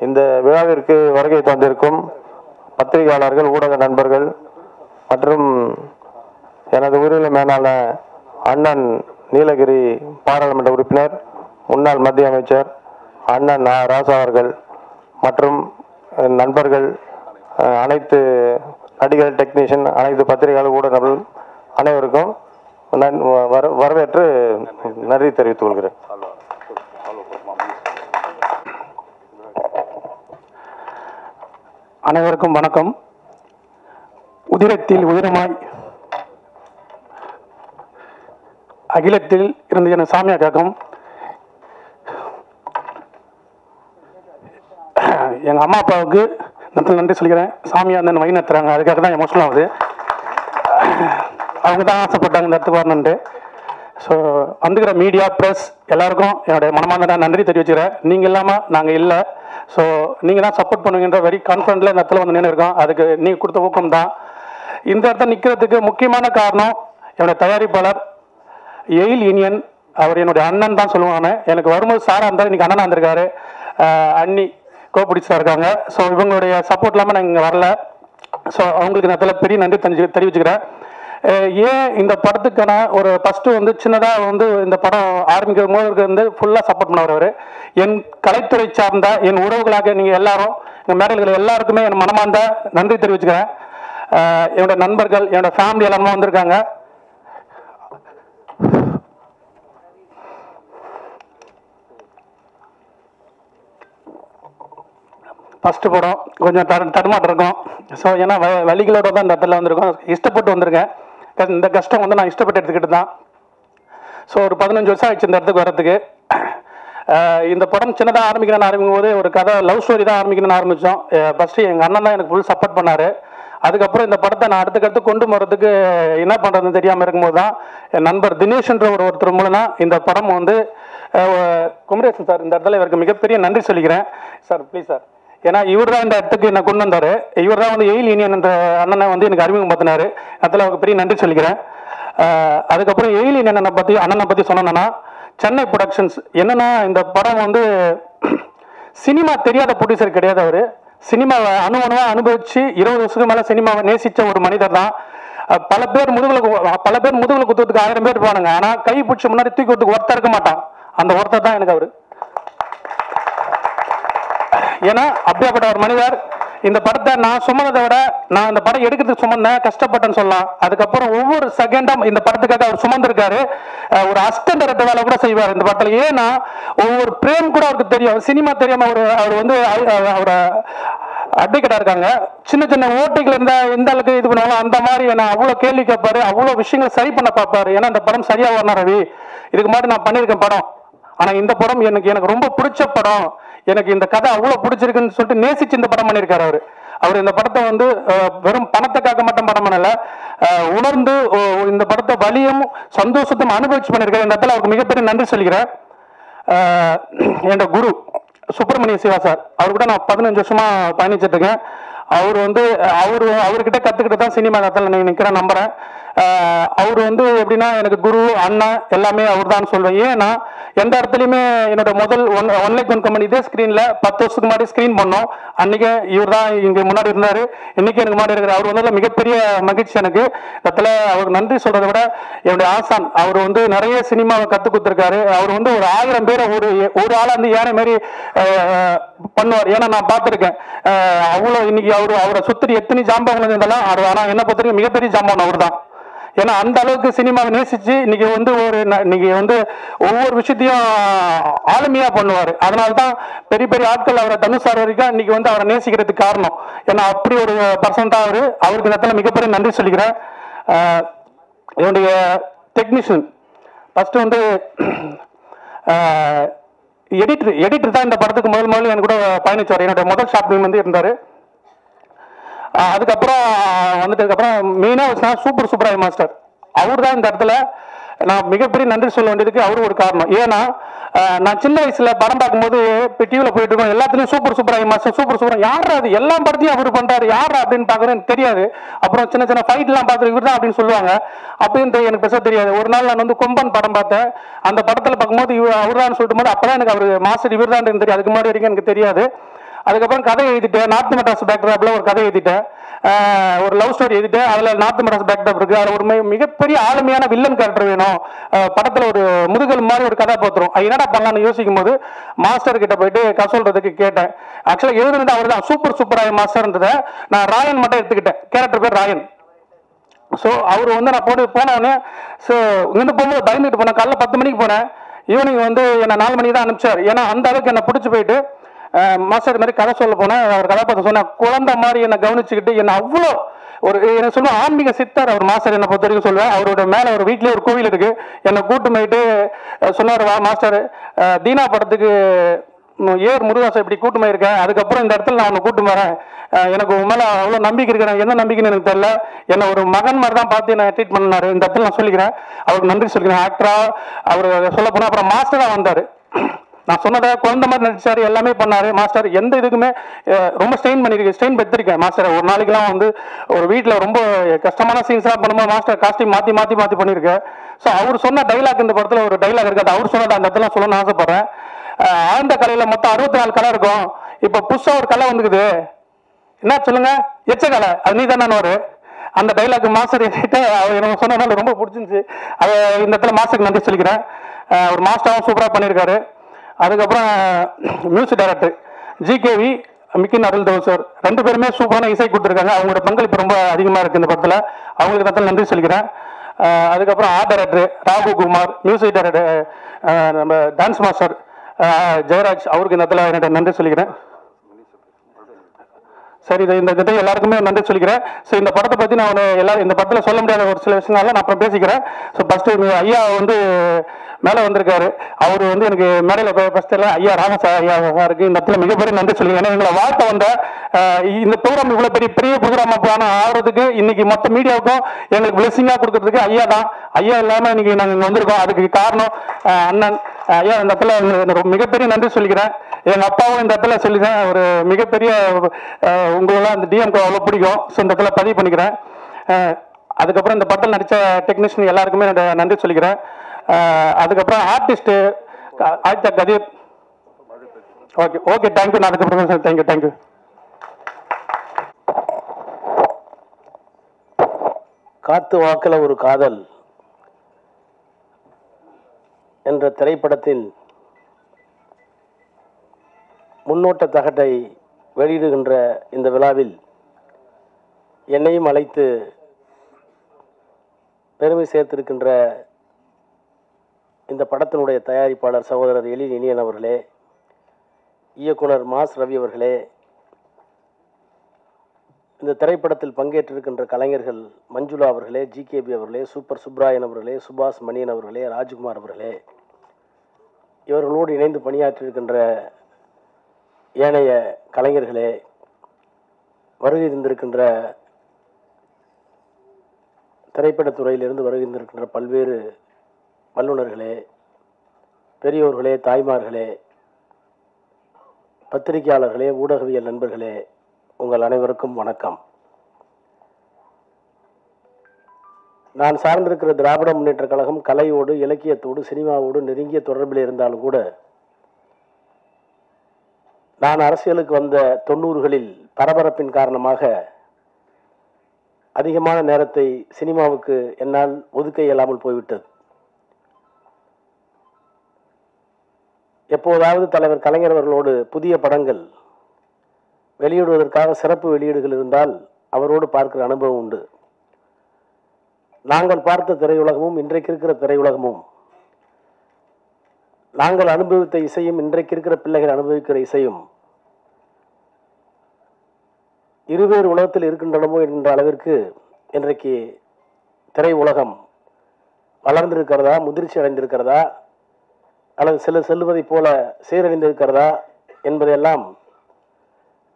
இந்த விழாவிற்கு வருகை தந்திருக்கும் பத்திரிகையாளர்கள், ஊடக நண்பர்கள் மற்றும் எனது உயிரிழந்த மேலான அண்ணன் நீலகிரி பாராளுமன்ற உறுப்பினர், முன்னாள் மத்திய அமைச்சர் அண்ணன் ராசா அவர்கள் மற்றும் நண்பர்கள், அனைத்து நடிகர், டெக்னீஷியன், அனைத்து பத்திரிகையாளர், ஊடகங்கள் அனைவருக்கும் வரவேற்று நன்றி தெரிவித்துக் கொள்கிறேன். அனைவருக்கும் வணக்கம். உதிரத்தில் உதிரமாய் அகிலத்தில் இருந்து என சாமியா கேட்கும். எங்கள் அம்மா அப்பாவுக்கு நன்றி சொல்லிக்கிறேன். சாமியா அந்த வழி நடத்துறாங்க, அதுக்காக தான் எமோஷனல் ஆகுது. அவங்க தான் ஆசைப்பட்டாங்க இந்த இடத்துக்கு வரணுன்ட்டு. ஸோ வந்துக்கிற மீடியா, ப்ரெஸ் எல்லாருக்கும் என்னுடைய மனமார்ந்த நன்றி தெரிவிச்சுக்கிறேன். நீங்கள் இல்லாமல் நாங்கள் இல்லை. ஸோ நீங்கள் தான் சப்போர்ட் பண்ணுவீங்கன்ற வெரி கான்ஃபிடென்ட்டில் இந்த இடத்துல வந்து நின்று இருக்கோம். அதுக்கு நீங்கள் கொடுத்த ஊக்கம் தான். இந்த இடத்துல நிற்கிறதுக்கு முக்கியமான காரணம் என்னுடைய தயாரிப்பாளர் எயில் யூனியன். அவர் என்னுடைய அண்ணன் தான் சொல்லுவாங்க. எனக்கு வரும்போது சாராக இருந்தால் இன்றைக்கி அண்ணனாக இருந்திருக்காரு. அண்ணி கோபிடிச்சா இருக்காங்க. ஸோ இவங்களுடைய சப்போர்ட் இல்லாமல் நான் இங்கே வரல. ஸோ அவங்களுக்கு இந்த இடத்துல பெரிய நன்றி தெரிவிச்சுக்கிறேன். ஏன் இந்த படத்துக்கான ஒரு ஃபஸ்ட்டு வந்து சின்னதாக வந்து இந்த படம் ஆரம்பிக்கும் போது வந்து ஃபுல்லாக சப்போர்ட் பண்ண வரவர். என் கலைத்துறை சார்ந்த என் உறவுகளாக நீங்கள் எல்லாரும், எங்கள் மேடல்கள் எல்லாருக்குமே என் மனமார்ந்த நன்றி தெரிவிச்சுக்கிறேன். என்னோடய நண்பர்கள், என்னோடய ஃபேமிலி எல்லாருமே வந்திருக்காங்க. ஃபஸ்ட்டு படம் கொஞ்சம் தடுமாட்டம் இருக்கும். ஸோ ஏன்னா வழிகளோட தான் இந்த இடத்துல வந்திருக்கோம். இஷ்டப்பட்டு வந்திருக்கேன். இந்த கஷ்டம் வந்து நான் இஷ்டப்பட்டு எடுத்துக்கிட்டு தான். ஸோ ஒரு 15 வருஷம் ஆயிடுச்சு இந்த இடத்துக்கு வர்றதுக்கு. இந்த படம் சின்னதாக ஆரம்பிக்கும் போது ஒரு கதை, லவ் ஸ்டோரி தான் ஆரம்பிக்கணும்னு ஆரம்பித்தோம். ஃபஸ்ட்டு எங்கள் அண்ணன் தான் எனக்கு ஃபுல் சப்போர்ட் பண்ணார். அதுக்கப்புறம் இந்த படத்தை நான் அடுத்துக்கடுத்து கொண்டு போகிறதுக்கு என்ன பண்ணுறதுன்னு தெரியாமல் இருக்கும்போது தான் என் நண்பர் தினேஷ்ன்ற ஒருத்தர் மூலமாக இந்த படம் வந்து குமரேசன் சார், இந்த இடத்துல இவருக்கு மிகப்பெரிய நன்றி சொல்லிக்கிறேன். சார் ப்ளீஸ் சார், ஏன்னா இவர் தான் இந்த இடத்துக்கு என்னை கொண்டு வந்தார். இவர் தான் வந்து எயில் யூனியன் என்ற அண்ணனை வந்து எனக்கு அறிமுகப்படுத்தினார். அதில் அவருக்கு பெரிய நன்றி சொல்லிக்கிறேன். அதுக்கப்புறம் எயில் யூனியன் அண்ணனை பற்றி சொன்னோன்னா, சென்னை ப்ரொடக்ஷன்ஸ் என்னென்னா, இந்த படம் வந்து சினிமா தெரியாத ப்ரொடியூசர் கிடையாது. அவர் சினிமாவை அணுவணுவாக அனுபவித்து 20 வருஷத்துக்கு மேலே சினிமாவை நேசித்த ஒரு மனிதர் தான். பல பேர் முதுகில் குத்துறதுக்கு 1000 பேர் போனாங்க. ஆனால் கை பிடிச்ச முன்னாடி தூக்கி கொடுத்துக்கு ஒருத்தர் இருக்க மாட்டான். அந்த ஒருத்தர் தான் எனக்கு அவர். ஏன்னா அப்படியாப்பட்ட ஒரு மனிதர். இந்த படத்தை நான் சுமந்ததை விட நான் இந்த படம் எடுக்கிறதுக்கு சுமந்தேன், கஷ்டப்பட்டேன்னு சொல்லலாம். அதுக்கப்புறம் ஒவ்வொரு செகண்டும் இந்த படத்துக்காக அவர் சுமந்திருக்காரு. ஒரு அசிஸ்டன்ட் டைரக்டர் வேலை கூட செய்வார் இந்த படத்தில். ஏன்னா ஒவ்வொரு பிரேம் கூட அவருக்கு தெரியும். சினிமா தெரியாம அவர் வந்து அவரை அட்வொகேட்டா இருக்காங்க. சின்ன சின்ன ஓட்டைகள் இருந்தால் எந்த அளவுக்கு இது பண்ணுவாங்க அந்த மாதிரி நான் அவ்வளோ கேள்வி கேட்பாரு, அவ்வளோ விஷயங்களை சரி பண்ண பார்ப்பாரு. ஏன்னா இந்த படம் சரியா வரணும் ரவி. இதுக்கு மாதிரி நான் பண்ணியிருக்கேன் படம், ஆனால் இந்த படம் எனக்கு ரொம்ப பிடிச்ச படம், எனக்கு இந்த கதை அவ்வளோ பிடிச்சிருக்குன்னு சொல்லிட்டு நேசிச்சு இந்த படம் பண்ணியிருக்காரு அவர். அவர் இந்த படத்தை வந்து வெறும் பணத்துக்காக மட்டும் படம் பண்ணல, உணர்ந்து இந்த படத்தை வலியும் சந்தோஷத்தையும் அனுபவிச்சு பண்ணியிருக்காரு. இந்த இடத்துல அவருக்கு மிகப்பெரிய நன்றி சொல்லிக்கிறேன். என்னோட குரு சுப்பிரமணிய சிவா சார், அவர் கூட நான் 15 வருஷமா பயணிச்சுட்டு இருக்கேன். அவர் வந்து அவர்கிட்ட கற்றுக்கிட்டு தான் சினிமா இடத்துல நான் நிற்கிறேன், நம்புகிறேன். அவர் வந்து எப்படின்னா எனக்கு குரு, அண்ணன் எல்லாமே அவர் தான் சொல்வேன். ஏன்னா எந்த இடத்துலையுமே என்னோட முதல் ஒன் லைக் ஒன் கம்பெனி இதே ஸ்க்ரீனில் 10 வருஷத்துக்கு முன்னாடி ஸ்க்ரீன் பண்ணோம். அன்றைக்கி இவர் தான் இங்கே முன்னாடி இருந்தார், இன்றைக்கி எனக்கு முன்னாடி இருக்கிறார். அவர் வந்து மிகப்பெரிய மகிழ்ச்சி எனக்கு. இடத்துல அவருக்கு நன்றி சொல்கிறத விட என்னுடைய ஆசான், அவர் வந்து நிறைய சினிமாவை கற்றுக் கொடுத்துருக்காரு. அவர் வந்து ஒரு 1000 பேரை ஒரு ஆளாக வந்து யானை மாரி பண்ணுவார். ஏன்னா நான் பார்த்துருக்கேன் அவ்வளோ. இன்னைக்கு அவரை சுற்றி எத்தனை ஜாம்பவங்கள் இருந்தாலும் ஆனால் என்ன பொறுத்தவரைக்கும் மிகப்பெரிய ஜாம்பவன் அவர் தான். ஏன்னா அந்த அளவுக்கு சினிமாவை நேசிச்சு இன்னைக்கு வந்து ஒவ்வொரு விஷயத்தையும் ஆளுமையா பண்ணுவார். அதனால தான் பெரிய பெரிய ஆட்கள் அவரை தனுஷார் வரைக்கும் இன்னைக்கு வந்து அவரை நேசிக்கிறதுக்கு காரணம். ஏன்னா அப்படி ஒரு பர்சன் தான் அவருக்கு நேரத்தில் மிகப்பெரிய நன்றி சொல்லிக்கிறேன். என்னுடைய டெக்னீஷியன் ஃபர்ஸ்ட் வந்து எடிட்டர் தான் இந்த படத்துக்கு முதல்ல எனக்கு கூட பயணிச்சார். என்னோட முதல் ஷார்ட் ஃபிலிம் வந்து இருந்தார். அதுக்கப்புறம் வந்ததுக்கப்புறம் மெயினாக சூப்பர் சூப்பராய் மாஸ்டர், அவர் தான் இந்த இடத்துல நான் மிகப்பெரிய நன்றி சொல்ல வேண்டியதுக்கு அவரும் ஒரு காரணம். ஏன்னா நான் சின்ன வயசுல படம் பார்க்கும்போது இப்போ டிவியில் போயிட்டு இருக்கோம், எல்லாத்துலேயும் சூப்பராய் மாஸ்டர் சூப்பர் யாரா அது எல்லா படத்தையும் அவர் பண்றாரு, யாரா அப்படின்னு பார்க்குறது எனக்கு தெரியாது. அப்புறம் சின்ன சின்ன ஃபைட்லாம் பார்த்து இவர் தான் அப்படின்னு சொல்லுவாங்க. அப்படின்னு எனக்கு பேச தெரியாது. ஒரு நாள் நான் வந்து கொம்பன் படம் பார்த்தேன். அந்த படத்தில் பார்க்கும்போது அவர் தான் சொல்லிட்டு போது அப்பதான் எனக்கு அவர் மாஸ்டர் இவர் தான் தெரியும். அதுக்கு முன்னாடி வரைக்கும் எனக்கு தெரியாது. அதுக்கப்புறம் கதை எழுதிட்டேன். நார்த் மெட்ராஸ் பேக்ட்ராப்ல ஒரு கதை எழுதிட்டேன். ஒரு லவ் ஸ்டோரி எழுதிட்டேன். அதில் நார்த் மெட்ராஸ் பேக்ட்ராப் இருக்கு. அதில் ஒரு மிகப்பெரிய ஆளுமையான வில்லன் கேரக்டர் வேணும். படத்தில் ஒரு முதுகல் மாதிரி ஒரு கதாபாத்திரம். அது என்னடா பண்ணலாம்னு யோசிக்கும் போது மாஸ்டர் கிட்ட போயிட்டு சொல்றதுக்கு கேட்டேன். ஆக்சுவலாக எழுதுனது அவர் தான். சூப்பர் மாஸ்டர்ன்றதை நான் ராயன் மட்டும் எடுத்துக்கிட்டேன். கேரக்டர் பேர் ராயன். ஸோ அவர் வந்து நான் போனோடனே ஸோ இங்கிருந்து போகும்போது பயந்துட்டு போனேன். காலைல 10 மணிக்கு போனேன். ஈவினிங் வந்து என்னை 4 மணிக்கு தான் அனுப்பிச்சார். ஏன்னா அந்த அளவுக்கு என்னை பிடிச்சி போயிட்டு மாஸ்டர் மாதிரி கதை சொல்ல போனேன். அவர் கதாபாத்திரம் சொன்ன குழந்தை மாதிரி என்னை கவனிச்சுக்கிட்டு என்னை அவ்வளோ ஒரு என்ன சொல்லுவேன் ஆன்மீக சித்தர் அவர் மாஸ்டர். என்னை பொறுத்த வரைக்கும் சொல்லுவேன். அவரோட மேலே ஒரு வீட்லேயே ஒரு கோவில் இருக்கு. என்னை கூட்டு போயிட்டு சொன்னார், வா மாஸ்டர் தீனா படத்துக்கு ஏர் முருகாசை இப்படி கூட்டு போயிருக்கேன். அதுக்கப்புறம் இந்த இடத்துல நான் உன்னை கூட்டு வரேன். எனக்கு உன் மேலே அவ்வளோ நம்பிக்கை இருக்கு. என்ன நம்பிக்கைன்னு எனக்கு தெரியல. என்னை ஒரு மகன் மாதிரி தான் பார்த்து நான் ட்ரீட் பண்ணாரு. இந்த இடத்துல நான் சொல்லிக்கிறேன். அவருக்கு நன்றி சொல்லிக்கிறேன். ஆக்டரா அவர் சொல்ல போனால் அப்புறம் மாஸ்டராக வந்தார். நான் சொன்னதை குழந்தை மாதிரி நடிச்சாரு. எல்லாமே பண்ணாரு மாஸ்டர். எந்த இதுக்குமே ரொம்ப ஸ்ட்ரெயின் பெற்றிருக்கேன் மாஸ்டர். ஒரு நாளைக்கெல்லாம் வந்து ஒரு வீட்டில் ரொம்ப கஷ்டமான சீன்ஸ்லாம் பண்ணும்போது மாஸ்டர் காஸ்டியூம் மாற்றி பண்ணியிருக்கேன். ஸோ அவர் சொன்ன டைலாக் இந்த படத்தில் ஒரு டைலாக் இருக்குது. அவர் சொன்னதை அந்த இடத்துல சொல்லணும்னு ஆசைப்படுறேன். ஆழ்ந்த கலையில் மொத்தம் 64 கலை இருக்கும். இப்போ புதுசாக ஒரு கலை வந்துக்குது. என்ன சொல்லுங்க? எச்ச கலை. அது நீ தானே வரும். அந்த டைலாக் மாஸ்டர் எனக்கு சொன்னதுனால ரொம்ப பிடிச்சிருந்துச்சு. அதை இந்த இடத்துல மாஸ்டருக்கு நன்றி சொல்லிக்கிறேன். ஒரு மாஸ்டரும் சூப்பராக பண்ணியிருக்காரு. அதுக்கப்புறம் மியூசிக் டைரக்டர் ஜிகேவி மிக்கின் அருள்தேவ் சார் 2 பேருமே சூப்பரான இசை கொடுத்துருக்காங்க. அவங்களோட பங்களிப்பு ரொம்ப அதிகமாக இருக்குது இந்த படத்தில். அவங்களுக்கு இடத்துல நன்றி சொல்லிக்கிறேன். அதுக்கப்புறம் art director Rahu Kumar, music director நம்ம டான்ஸ் மாஸ்டர் ஜெயராஜ், அவருக்கு இந்த இடத்துல என்னோட நன்றி சொல்லிக்கிறேன். சரி, இந்த கிட்ட எல்லாருக்குமே நன்றி சொல்லிக்கிறேன். ஸோ இந்த படத்தை பற்றி நான் எல்லாரும் இந்த படத்தில் சொல்ல முடியாத ஒரு சில விஷயங்கள்லாம் நான் அப்புறம் பேசிக்கிறேன். ஸோ ஃபஸ்ட்டு ஐயா வந்து மேலே வந்திருக்காரு. அவர் வந்து எனக்கு மேடையில் ஃபஸ்ட்டு எல்லாம் ஐயா ராமசா ஐயா சாருக்கு இந்த இடத்துல மிகப்பெரிய நன்றி சொல்லிக்கிறேன். ஏன்னா எங்களை வாழ்த்த வந்த இந்த ப்ரோக்ராம் இவ்வளோ பெரிய ப்ரோக்ராம் ஆகிறதுக்கு இன்னைக்கு மொத்த மீடியாவுக்கும் எங்களுக்கு பிளெஸிங்காக கொடுக்கறதுக்கு ஐயா தான். ஐயா இல்லாமல் இன்னைக்கு நாங்கள் இங்கே வந்திருக்கோம். அதுக்கு காரணம் அண்ணன் ஐயா. இந்த இடத்துல மிகப்பெரிய நன்றி சொல்லிக்கிறேன். எங்கள் அப்பாவும் இந்த இடத்துல சொல்லிதான் ஒரு மிகப்பெரிய உங்களெல்லாம் இந்த டிஎம்கே அவ்வளோ பிடிக்கும். ஸோ இந்த இடத்துல பதிவு பண்ணிக்கிறேன். அதுக்கப்புறம் இந்த படத்தில் நடித்த டெக்னீஷியன் எல்லாருக்குமே நன்றி சொல்லிக்கிறேன். அதுக்கப்புறம் ஆர்டிஸ்ட்டு ஆயிட்டா கதீர். Okay thank you. நான் அதுக்கப்புறம் சார் தேங்க்யூ. காத்து வாக்கில் ஒரு காதல் என்ற திரைப்படத்தின் முன்னோட்ட தகட்டை வெளியிடுகின்ற இந்த விழாவில் என்னையும் அழைத்து பெருமை சேர்த்திருக்கின்ற இந்த படத்தினுடைய தயாரிப்பாளர் சகோதரர் எழில் இனியன் அவர்களே, இயக்குனர் மாஸ் ரவி அவர்களே, இந்த திரைப்படத்தில் பங்கேற்றிருக்கின்ற கலைஞர்கள் மஞ்சுளா அவர்களே, ஜிகேபி அவர்களே, சூப்பர் சுப்ராயன் அவர்களே, சுபாஷ் மணியன் அவர்களே, ராஜ்குமார் அவர்களே, இவர்களோடு இணைந்து பணியாற்றியிருக்கின்ற ஏனைய கலைஞர்களே, வருகை தந்திருக்கின்ற திரைப்படத்துறையிலிருந்து வருகை தந்திருக்கின்ற பல்வேறு வல்லுநர்களே, பெரியோர்களே, தாய்மார்களே, பத்திரிகையாளர்களே, ஊடகவியல் நண்பர்களே, உங்கள் அனைவருக்கும் வணக்கம். நான் சார்ந்திருக்கிற திராவிட முன்னேற்ற கழகம் கலையோடு, இலக்கியத்தோடு, சினிமாவோடு நெருங்கிய தொடர்பில் இருந்தாலும் கூட நான் அரசியலுக்கு வந்த 90களில் பரபரப்பின் காரணமாக அதிகமான நேரத்தை சினிமாவுக்கு என்னால் ஒதுக்க இயலாமல் போய்விட்டது. எப்போதாவது தலைவர் கலைஞர் அவர்களோடு புதிய படங்கள் வெளியிடுவதற்காக சிறப்பு வெளியீடுகள் இருந்தால் அவரோடு பார்க்கிற அனுபவம் உண்டு. நாங்கள் பார்த்த திரையுலகமும் இன்றைக்கு இருக்கிற திரையுலகமும், நாங்கள் அனுபவித்த இசையும் இன்றைக்கு இருக்கிற பிள்ளைகள் அனுபவிக்கிற இசையும் இருவேறு உலகத்தில் இருக்கின்றனமோ என்கின்ற அளவிற்கு இன்றைக்கு திரையுலகம் வளர்ந்திருக்கிறதா, முதிர்ச்சி அடைந்திருக்கிறதா, அல்லது செல்வதைப் போல சீரழிந்திருக்கிறதா என்பதையெல்லாம்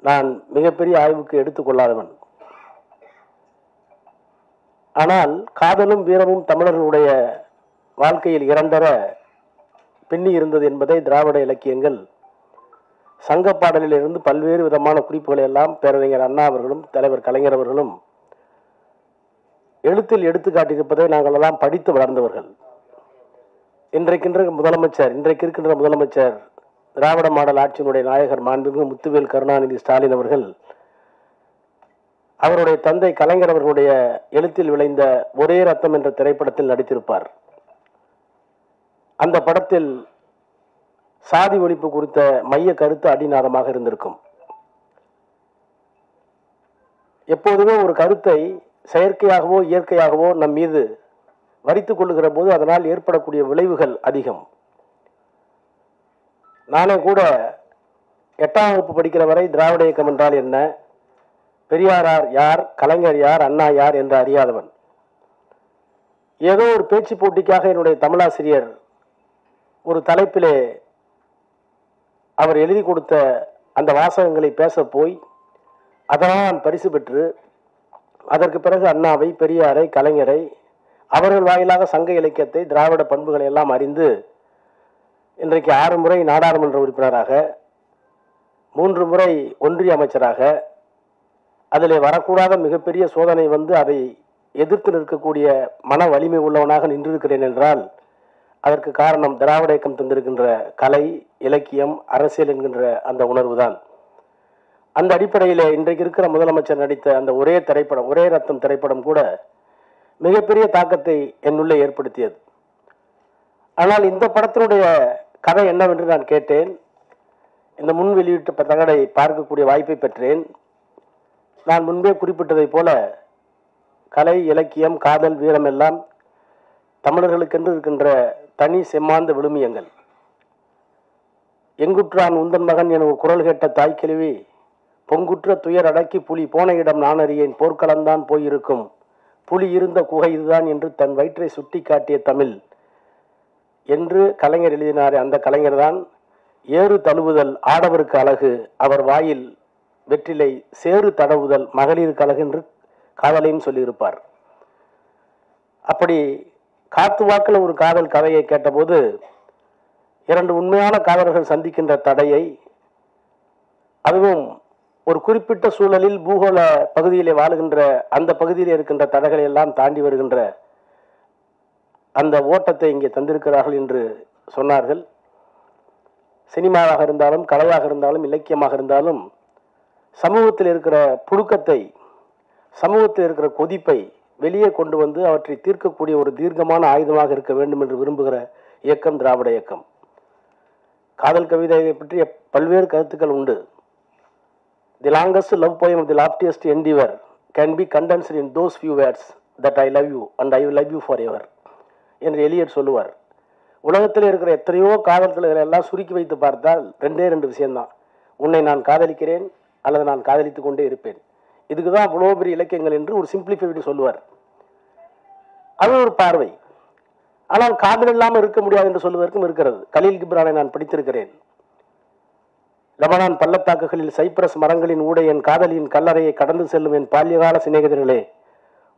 நான் மிகப்பெரிய ஆய்வுக்கு எடுத்துக்கொள்ளாதவன். ஆனால் காதலும் வீரமும் தமிழர்களுடைய வாழ்க்கையில் இரண்டர பின்னி இருந்தது என்பதை திராவிட இலக்கியங்கள் சங்க பாடலிலிருந்து பல்வேறு விதமான குறிப்புகளை எல்லாம் பேரறிஞர் அண்ணா அவர்களும் தலைவர் கலைஞர் அவர்களும் எழுத்தில் எடுத்து காட்டியிருப்பதை நாங்கள் எல்லாம் படித்து வளர்ந்தவர்கள். இன்றைக்கு இருக்கின்ற முதலமைச்சர் திராவிட மாடல் ஆட்சியினுடைய நாயகர் மாண்புமிகு முத்துவேல் கருணாநிதி ஸ்டாலின் அவர்கள் அவருடைய தந்தை கலைஞர் அவர்களுடைய எழுத்தில் விளைந்த ஒரே ரத்தம் என்ற திரைப்படத்தில் நடித்திருப்பார். அந்த படத்தில் சாதி ஒழிப்பு குறித்த மைய கருத்து அடிநாதமாக இருந்திருக்கும். எப்போதுமே ஒரு கருத்தை செயற்கையாகவோ இயற்கையாகவோ நம் மீது வரித்துக் கொள்ளுகிற போது அதனால் ஏற்படக்கூடிய விளைவுகள் அதிகம். நானே கூட 8ஆம் வகுப்பு படிக்கிற வரை திராவிட இயக்கம் என்றால் என்ன, பெரியாரார் யார், கலைஞர் யார், அண்ணா யார் என்று அறியாதவன். ஏதோ ஒரு பேச்சு போட்டிக்காக என்னுடைய தமிழாசிரியர் ஒரு தலைப்பிலே அவர் எழுதி கொடுத்த அந்த வாசகங்களை பேச போய் அதனால் நான் பரிசு பெற்று அதற்கு பிறகு அண்ணாவை, பெரியாரை, கலைஞரை, அவர்கள் வாயிலாக சங்க இலக்கியத்தை, திராவிட பண்புகளை எல்லாம் அறிந்து இன்றைக்கு 6 முறை நாடாளுமன்ற உறுப்பினராக, 3 முறை ஒன்றிய அமைச்சராக, அதிலே வரக்கூடாத மிகப்பெரிய சோதனை வந்து அதை எதிர்த்து நிற்கக்கூடிய மன வலிமை உள்ளவனாக நின்றிருக்கிறேன் என்றால் அதற்கு காரணம் திராவிட இயக்கம் தந்திருக்கின்ற கலை, இலக்கியம், அரசியல் என்கின்ற அந்த உணர்வு தான். அந்த அடிப்படையில் இன்றைக்கு இருக்கிற முதலமைச்சர் நடித்த அந்த ஒரே திரைப்படம், ஒரே ரத்தம் திரைப்படம் கூட மிகப்பெரிய தாக்கத்தை என்னுள்ளே ஏற்படுத்தியது. ஆனால் இந்த படத்தினுடைய கதை என்னவென்று நான் கேட்டேன். இந்த முன் வெளியீட்டு தகடை பார்க்கக்கூடிய வாய்ப்பை பெற்றேன். நான் முன்பே குறிப்பிட்டதை போல கலை, இலக்கியம், காதல், வீரம் எல்லாம் தமிழர்களுக்கென்று இருக்கின்ற தனி செம்மாந்த விழுமியங்கள். எங்குற்றான் உந்தன் மகன் என ஒரு குரல் கேட்ட தாய்க்கிழவி, பொங்குற்ற துயர் அடக்கி புலி போன இடம் நான் அறியேன், போர்க்களம்தான் போயிருக்கும், புலி இருந்த குகை இதுதான் என்று தன் வயிற்றை சுட்டி காட்டிய தமிழ் என்று கலைஞர் எழுதினாரே, அந்த கலைஞர் தான் ஏறு தழுவுதல் ஆடவருக்கு அழகு, அவர் வாயில் வெற்றிலை சேறு தடவுதல் மகளிருக்கு அழகு என்று காதலையும் சொல்லியிருப்பார். அப்படி காத்து வாக்கில் ஒரு காதல் கதையை கேட்டபோது 2 உண்மையான காதலர்கள் சந்திக்கின்ற தடையை, அதுவும் ஒரு குறிப்பிட்ட சூழலில் பூகோள பகுதியிலே வாழுகின்ற அந்த பகுதியில் இருக்கின்ற தடைகளை எல்லாம் தாண்டி வருகின்ற அந்த ஓட்டத்தை இங்கே தந்திருக்கிறார்கள் என்று சொன்னார்கள். சினிமாவாக இருந்தாலும், கலையாக இருந்தாலும், இலக்கியமாக இருந்தாலும் சமூகத்தில் இருக்கிற புழுக்கத்தை, சமூகத்தில் இருக்கிற கொதிப்பை வெளியே கொண்டு வந்து அவற்றை தீர்க்கக்கூடிய ஒரு தீர்க்கமான ஆயுதமாக இருக்க வேண்டும் என்று விரும்புகிற இயக்கம் திராவிட இயக்கம். காதல் கவிதையை பற்றிய பல்வேறு கருத்துக்கள் உண்டு. The longest love poem of the loftiest endeavour can be condensed in those few words that I love you and I will love you forever என்று எலியட் சொல்லுவார். உலகத்தில் இருக்கிற எத்தனையோ காதல்களை எல்லாம் சுருக்கி வைத்து பார்த்தால் 2 விஷயம்தான். உன்னை நான் காதலிக்கிறேன் அல்லது நான் காதலித்துக் கொண்டே இருப்பேன். இதுக்கு தான் அவ்வளோ பெரிய இலக்கியங்கள் என்று ஒரு சிம்பிளிஃபைடு சொல்லுவார். அது ஒரு பார்வை. ஆனால் காதல் இல்லாமல் இருக்க முடியாது என்று சொல்வதற்கும் இருக்கிறது. கலீல் கிப்ரானை நான் படித்திருக்கிறேன். லெபனான் பள்ளத்தாக்குகளில் சைப்ரஸ் மரங்களின் ஊடே என் காதலியின் கல்லறையை கடந்து செல்லும் என் பால்யகால சிநேகிதர்களே,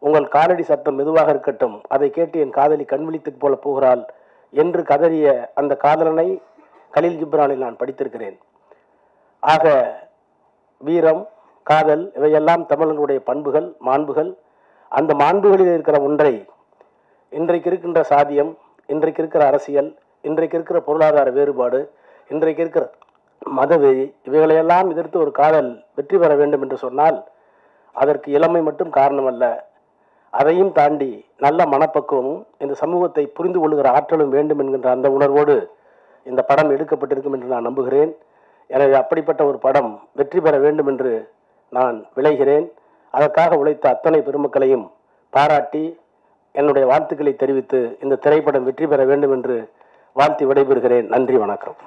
உங்கள் காலடி சத்தம் மெதுவாக இருக்கட்டும், அதை கேட்டு என் காதலி கண்விழித்து போல போகிறாள் என்று கதறிய அந்த காதலனை கலீல் கிப்ரானில் நான் படித்திருக்கிறேன். ஆக வீரம், காதல் இவையெல்லாம் தமிழர்களுடைய பண்புகள், மாண்புகள். அந்த மாண்புகளில் இருக்கிற ஒன்றை இன்றைக்கு இருக்கின்ற சாதியம், இன்றைக்கு இருக்கிற அரசியல், இன்றைக்கு இருக்கிற பொருளாதார வேறுபாடு, இன்றைக்கு இருக்கிற மதவெறி இவைகளையெல்லாம் எதிர்த்து ஒரு காதல் வெற்றி பெற வேண்டும் என்று சொன்னால் அதற்கு இளமை மட்டும் காரணமல்ல, அதையும் தாண்டி நல்ல மனப்பக்குவமும் இந்த சமூகத்தை புரிந்து கொள்ளுகிற ஆற்றலும் வேண்டும் என்கின்ற அந்த உணர்வோடு இந்த படம் எடுக்கப்பட்டிருக்கும் என்று நான் நம்புகிறேன். எனவே அப்படிப்பட்ட ஒரு படம் வெற்றி பெற வேண்டும் என்று நான் விளைகிறேன். அதற்காக உழைத்த அத்தனை பெருமக்களையும் பாராட்டி என்னுடைய வாழ்த்துக்களை தெரிவித்து இந்த திரைப்படம் வெற்றி பெற வேண்டும் என்று வாழ்த்தி விடைபெறுகிறேன். நன்றி, வணக்கம்.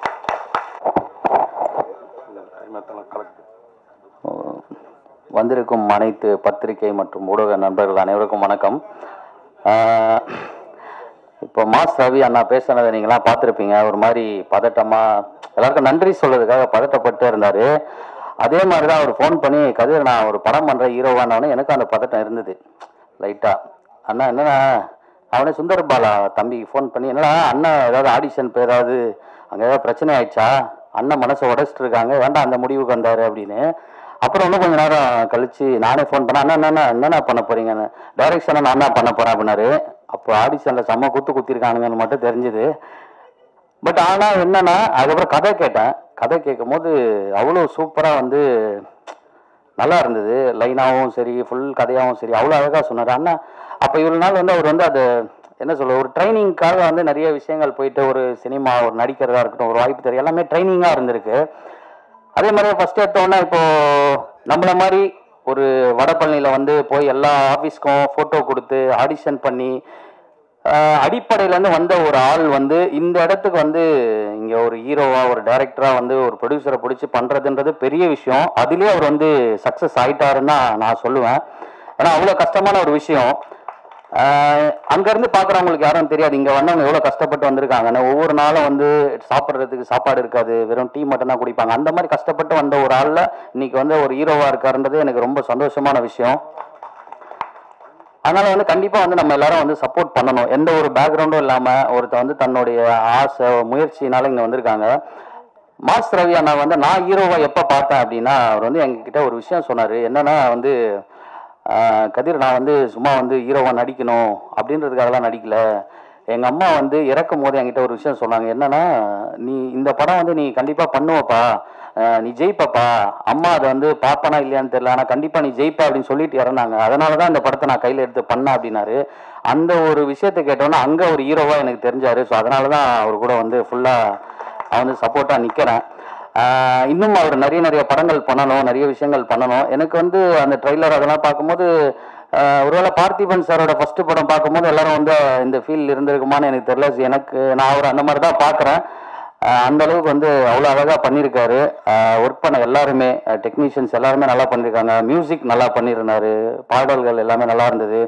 வந்திருக்கும் அனைத்து பத்திரிகை மற்றும் ஊடக நண்பர்கள் அனைவருக்கும் வணக்கம். இப்போ மாஸ் ரவி அண்ணா பேசுனதை நீங்களாம் பார்த்துருப்பீங்க. ஒரு மாதிரி பதட்டமாக எல்லாருக்கும் நன்றி சொல்றதுக்காக பதட்டப்பட்டு இருந்தார். அதே மாதிரி தான் அவர் ஃபோன் பண்ணி, கதிர் நான் ஒரு படம் பண்ணுறேன் ஹீரோவானவனே எனக்கும் அந்த பதட்டம் இருந்தது லைட்டாக. அண்ணா என்னண்ணா, அவனே சுந்தர் பாலா தம்பிக்கு ஃபோன் பண்ணி, என்னடா அண்ணன் ஏதாவது ஆடிஷன் இப்போ ஏதாவது அங்கே ஏதாவது பிரச்சனை ஆயிடுச்சா, அண்ணன் மனசை உடைச்சிட்டு இருக்காங்க, வேண்டாம் அந்த முடிவுக்கு வந்தார் அப்படின்னு. அப்புறம் இன்னும் கொஞ்சம் நேரம் கழிச்சு நானே ஃபோன் பண்ணேன், அண்ணா என்னென்ன பண்ண போறீங்கன்னு. டைரக்ஷனை நான் என்ன பண்ண போறேன் அப்படின்னாரு. அப்போ ஆடிஷனில் செம்ம குத்திருக்கானுங்கன்னு மட்டும் தெரிஞ்சுது. பட் ஆனால் என்னன்னா அதுக்கப்புறம் கதை கேட்டேன். கதை கேட்கும் போது அவ்வளோ சூப்பராக வந்து நல்லா இருந்தது. லைனாகவும் சரி, ஃபுல் கதையாகவும் சரி, அவ்வளோ அழகாக சொன்னார் அண்ணா. அப்போ இவ்வளோ நாள் வந்து அவர் வந்து அது என்ன சொல்ல, ஒரு ட்ரைனிங்காக வந்து நிறைய விஷயங்கள் போயிட்டு, ஒரு சினிமா, ஒரு நடிக்கிறதா இருக்கட்டும், ஒரு வாய்ப்பு தெரியும், எல்லாமே ட்ரைனிங்காக இருந்திருக்கு. அதே மாதிரியே ஃபர்ஸ்ட் எடுத்தோன்னா இப்போ நம்மள மாதிரி ஒரு வடபழனியில் வந்து போய் எல்லா ஆஃபீஸ்க்கும் ஃபோட்டோ கொடுத்து ஆடிஷன் பண்ணி அடிப்படையிலேருந்து வந்த ஒரு ஆள் வந்து இந்த இடத்துக்கு வந்து இங்கே ஒரு ஹீரோவா, ஒரு டைரக்டரா வந்து ஒரு ப்ரொடியூசரை பிடிச்சி பண்ணுறதுன்றது பெரிய விஷயம். அதுலேயே அவர் வந்து சக்ஸஸ் ஆகிட்டாருன்னு தான் நான் சொல்லுவேன். ஏன்னா அவ்வளோ கஷ்டமான ஒரு விஷயம். அங்கேருந்து பார்க்குறவங்களுக்கு யாரும் தெரியாது இங்கே வந்தவங்க எவ்வளோ கஷ்டப்பட்டு வந்திருக்காங்கன்னு. ஒவ்வொரு நாளும் வந்து சாப்பிட்றதுக்கு சாப்பாடு இருக்காது, வெறும் டீ மட்டும் தான் குடிப்பாங்க. அந்த மாதிரி கஷ்டப்பட்டு வந்த ஒரு ஆளில் இன்னைக்கு வந்து ஒரு ஹீரோவாக இருக்காருன்றது எனக்கு ரொம்ப சந்தோஷமான விஷயம். அதனால வந்து கண்டிப்பாக வந்து நம்ம எல்லாரும் வந்து சப்போர்ட் பண்ணணும். எந்த ஒரு பேக்ரவுண்டும் இல்லாமல் ஒருத்தர் வந்து தன்னுடைய ஆசை முயற்சினால இங்கே வந்திருக்காங்க. மாஸ் ரவி அண்ணா வந்து நான் ஹீரோவை எப்போ பார்த்தேன் அப்படின்னா, அவர் வந்து எங்ககிட்ட ஒரு விஷயம் சொன்னார். என்னன்னா வந்து கதிர், நான் வந்து சும்மா வந்து ஹீரோவா நடிக்கணும் அப்படின்றதுக்காகலாம் நடிக்கல. எங்கள் அம்மா வந்து இறக்கும் போது என்கிட்ட ஒரு விஷயம் சொன்னாங்க. என்னன்னா, நீ இந்த படம் வந்து நீ கண்டிப்பாக பண்ணுவப்பா, நீ ஜெயிப்பப்பா. அம்மா அதை வந்து பார்ப்பனா இல்லையான்னு தெரியல, ஆனால் கண்டிப்பாக நீ ஜெயிப்பா அப்படின்னு சொல்லிட்டு இறந்தாங்க. அதனால தான் இந்த படத்தை நான் கையில் எடுத்து பண்ணேன் அப்படின்னாரு. அந்த ஒரு விஷயத்தை கேட்டோன்னா அங்கே ஒரு ஹீரோவாக எனக்கு தெரிஞ்சார். ஸோ அதனால தான் அவர் கூட வந்து ஃபுல்லாக வந்து சப்போர்ட்டாக நிற்கிறேன். இன்னும் அவர் நிறைய படங்கள் பண்ணணும், நிறைய விஷயங்கள் பண்ணணும். எனக்கு வந்து அந்த ட்ரெய்லர் அதெல்லாம் பார்க்கும்போது ஒருவேளை பார்த்திபன் சாரோட ஃபர்ஸ்ட் படம் பார்க்கும்போது எல்லாரும் வந்து இந்த ஃபீல் இருந்திருக்குமான்னு எனக்கு தெரியல. எனக்கு நான் அவர் அந்த மாதிரி தான் பார்க்குறேன். அந்த அளவுக்கு வந்து அவ்வளோ அழகாக பண்ணியிருக்காரு. ஒர்க் பண்ண எல்லாருமே, டெக்னீஷியன்ஸ் எல்லாருமே நல்லா பண்ணியிருக்காங்க. மியூசிக் நல்லா பண்ணியிருந்தாரு, பாடல்கள் எல்லாமே நல்லா இருந்தது.